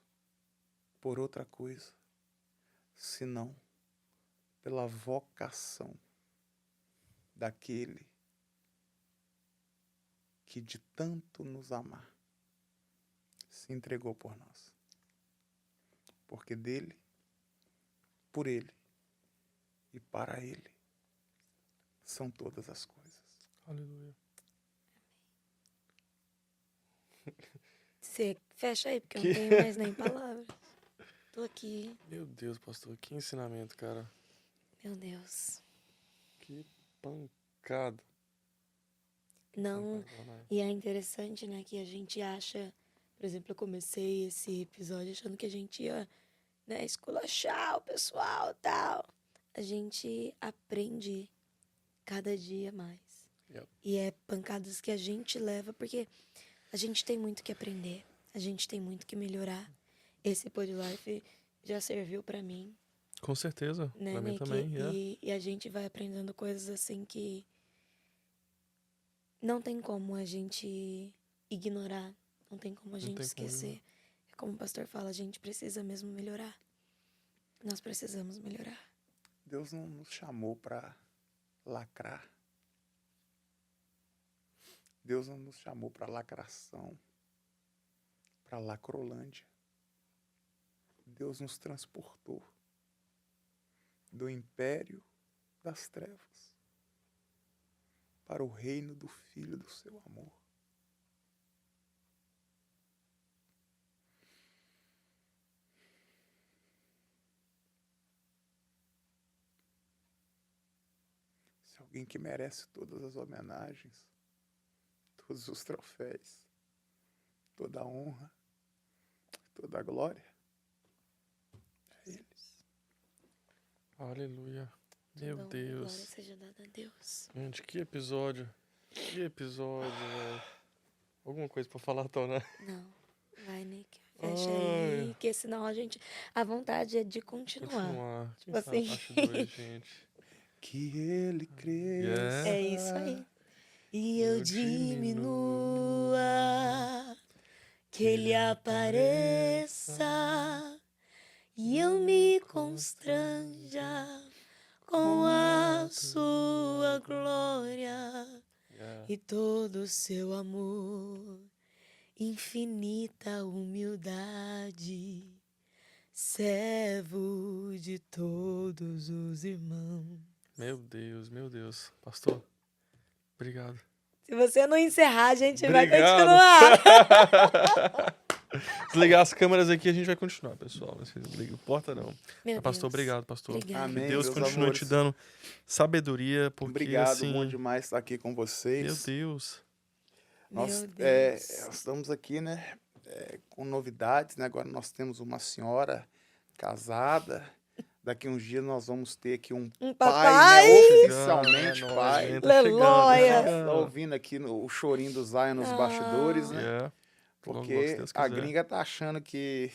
[SPEAKER 3] por outra coisa, senão pela vocação daquele que de tanto nos amar se entregou por nós. Porque dele, por ele e para ele são todas as coisas.
[SPEAKER 1] Aleluia.
[SPEAKER 2] Você fecha aí, porque eu
[SPEAKER 1] Que-
[SPEAKER 2] não tenho mais nem palavras. Tô aqui,
[SPEAKER 1] Meu Deus, pastor, que ensinamento, cara.
[SPEAKER 2] meu Deus.
[SPEAKER 1] Que pancada.
[SPEAKER 2] Não,
[SPEAKER 1] Pancada, né?
[SPEAKER 2] e é interessante, né, que a gente acha, por exemplo, eu comecei esse episódio achando que a gente ia, né, esculachar o pessoal e tal. A gente aprende cada dia mais.
[SPEAKER 1] Yep.
[SPEAKER 2] E é pancadas que a gente leva, porque a gente tem muito que aprender, a gente tem muito que melhorar. Esse Podlife já serviu pra mim,
[SPEAKER 1] Com certeza,
[SPEAKER 2] né,
[SPEAKER 1] pra mim
[SPEAKER 2] Nick?
[SPEAKER 1] também,
[SPEAKER 2] E a gente vai aprendendo coisas assim que não tem como a gente ignorar, não tem como a
[SPEAKER 1] Não
[SPEAKER 2] gente
[SPEAKER 1] tem como
[SPEAKER 2] esquecer. É como o pastor fala, a gente precisa mesmo melhorar. Nós precisamos melhorar.
[SPEAKER 3] Deus não nos chamou para lacrar. Deus não nos chamou para lacração, para Lacrolândia. Deus nos transportou do império das trevas para o reino do Filho do seu amor. Se alguém que merece todas as homenagens, todos os troféus, toda a honra, toda a glória, é Ele.
[SPEAKER 1] Aleluia. Meu
[SPEAKER 2] Toda honra e
[SPEAKER 1] Deus.
[SPEAKER 2] glória seja dada a Deus.
[SPEAKER 1] Gente, que episódio. Que episódio, velho. Alguma coisa pra falar, Tom, né?
[SPEAKER 2] Não, vai, Nick. Fecha aí,
[SPEAKER 1] Ai.
[SPEAKER 2] porque senão a vontade é de continuar.
[SPEAKER 1] Continuar.
[SPEAKER 2] Tipo
[SPEAKER 1] Quem sabe
[SPEAKER 2] assim.
[SPEAKER 1] parte 2, gente.
[SPEAKER 3] Que Ele cresça.
[SPEAKER 1] Yeah.
[SPEAKER 2] É isso aí. E eu
[SPEAKER 1] Eu
[SPEAKER 2] diminua, que ele apareça, e eu me constranja com a sua glória
[SPEAKER 1] Yeah.
[SPEAKER 2] e todo o seu amor, infinita humildade, servo de todos os irmãos.
[SPEAKER 1] Meu Deus. Pastor, obrigado.
[SPEAKER 2] Se você não encerrar, a gente vai
[SPEAKER 1] Obrigado.
[SPEAKER 2] continuar.
[SPEAKER 1] Desligar as câmeras aqui, a gente vai continuar, pessoal. Não se desliga, importa não.
[SPEAKER 2] Meu
[SPEAKER 1] Pastor,
[SPEAKER 2] Deus.
[SPEAKER 1] obrigado, pastor.
[SPEAKER 2] Obrigada.
[SPEAKER 3] Amém.
[SPEAKER 1] Que Deus
[SPEAKER 3] meus
[SPEAKER 1] continue
[SPEAKER 3] amores.
[SPEAKER 1] te dando sabedoria, porque
[SPEAKER 3] Obrigado,
[SPEAKER 1] assim,
[SPEAKER 3] bom demais estar aqui com vocês.
[SPEAKER 1] meu Deus.
[SPEAKER 3] Nós,
[SPEAKER 2] Meu Deus.
[SPEAKER 3] nós estamos aqui, né, com novidades, né? Agora nós temos uma senhora casada. Daqui uns dias nós vamos ter aqui um
[SPEAKER 2] Um
[SPEAKER 3] pai,
[SPEAKER 2] papai.
[SPEAKER 3] né,
[SPEAKER 1] Chegando,
[SPEAKER 3] oficialmente
[SPEAKER 1] é nóis,
[SPEAKER 3] pai.
[SPEAKER 1] gente, tá chegando,
[SPEAKER 2] Aleluia.
[SPEAKER 1] tá
[SPEAKER 3] Tá ouvindo aqui o chorinho do Zion nos bastidores, né?
[SPEAKER 1] Yeah. Logo, logo, se
[SPEAKER 3] Porque
[SPEAKER 1] Deus
[SPEAKER 3] a
[SPEAKER 1] quiser.
[SPEAKER 3] gringa tá achando que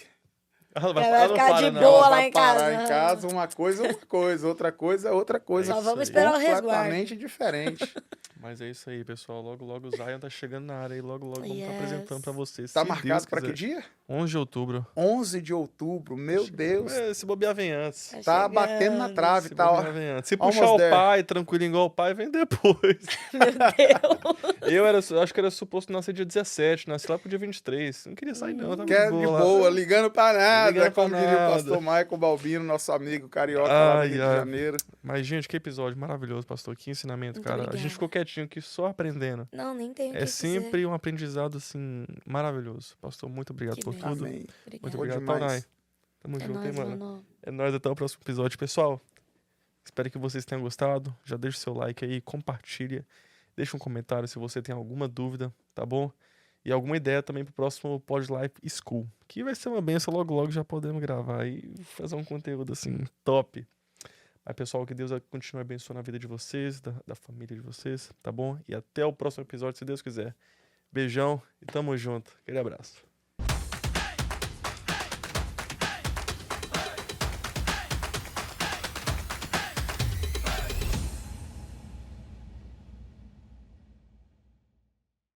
[SPEAKER 1] Ela
[SPEAKER 2] Vai
[SPEAKER 1] ela não
[SPEAKER 2] ficar
[SPEAKER 1] para,
[SPEAKER 2] de
[SPEAKER 1] não.
[SPEAKER 2] boa
[SPEAKER 3] ela
[SPEAKER 2] lá
[SPEAKER 3] vai
[SPEAKER 2] em
[SPEAKER 3] parar
[SPEAKER 2] casa.
[SPEAKER 3] em casa, uma coisa, outra coisa, outra coisa.
[SPEAKER 1] Só vamos
[SPEAKER 2] esperar o resguardo.
[SPEAKER 3] Completamente diferente.
[SPEAKER 1] Mas é isso aí, pessoal. Logo, logo o Zion tá chegando na área e logo, logo vamos estar
[SPEAKER 2] Yes.
[SPEAKER 1] apresentando pra vocês.
[SPEAKER 3] Tá
[SPEAKER 1] se
[SPEAKER 3] marcado
[SPEAKER 1] Deus
[SPEAKER 3] para que
[SPEAKER 1] quiser.
[SPEAKER 3] dia?
[SPEAKER 1] 11 de outubro.
[SPEAKER 3] 11 de outubro, meu Deus.
[SPEAKER 1] Se bobear, vem antes.
[SPEAKER 3] Tá batendo na trave,
[SPEAKER 1] Se
[SPEAKER 3] tá?
[SPEAKER 1] bobear, vem antes. Se
[SPEAKER 3] Almost
[SPEAKER 1] puxar o
[SPEAKER 3] there.
[SPEAKER 1] pai, tranquilo igual o pai, vem depois.
[SPEAKER 2] Meu Deus.
[SPEAKER 1] Acho que era suposto nascer dia 17, nasci lá pro dia 23. Não queria sair não, tava
[SPEAKER 3] Quer de boa, ligando pra nada,
[SPEAKER 1] Ligando pra
[SPEAKER 3] como diria o
[SPEAKER 1] nada.
[SPEAKER 3] pastor Michael Balbino, nosso amigo carioca lá do
[SPEAKER 1] Ai,
[SPEAKER 3] Rio de
[SPEAKER 1] ai.
[SPEAKER 3] Janeiro.
[SPEAKER 1] Mas, gente, que episódio maravilhoso, pastor. Que ensinamento,
[SPEAKER 2] Muito
[SPEAKER 1] cara. A
[SPEAKER 2] obrigada.
[SPEAKER 1] gente ficou quietinho aqui, só aprendendo.
[SPEAKER 2] Não, nem tenho o que
[SPEAKER 1] É
[SPEAKER 2] dizer.
[SPEAKER 1] sempre um aprendizado, assim, maravilhoso. Pastor, muito obrigado
[SPEAKER 2] Que
[SPEAKER 1] por
[SPEAKER 2] bem.
[SPEAKER 1] tudo.
[SPEAKER 3] Amém.
[SPEAKER 1] Muito
[SPEAKER 2] Obrigada.
[SPEAKER 3] Bom
[SPEAKER 1] obrigado,
[SPEAKER 3] demais.
[SPEAKER 1] Taunay. Tamo
[SPEAKER 2] É
[SPEAKER 1] junto, hein,
[SPEAKER 2] nóis,
[SPEAKER 1] mano.
[SPEAKER 2] mano.
[SPEAKER 1] É nóis, até o próximo episódio, pessoal. Espero que vocês tenham gostado. Já deixa o seu like aí, compartilha. Deixa um comentário se você tem alguma dúvida, tá bom? E alguma ideia também pro próximo Pod Life School. Que vai ser uma benção, logo logo já podemos gravar e fazer um conteúdo assim, top. Mas, pessoal, que Deus continue abençoando a vida de vocês, da família de vocês, tá bom? E até o próximo episódio, se Deus quiser. Beijão e tamo junto. Aquele abraço.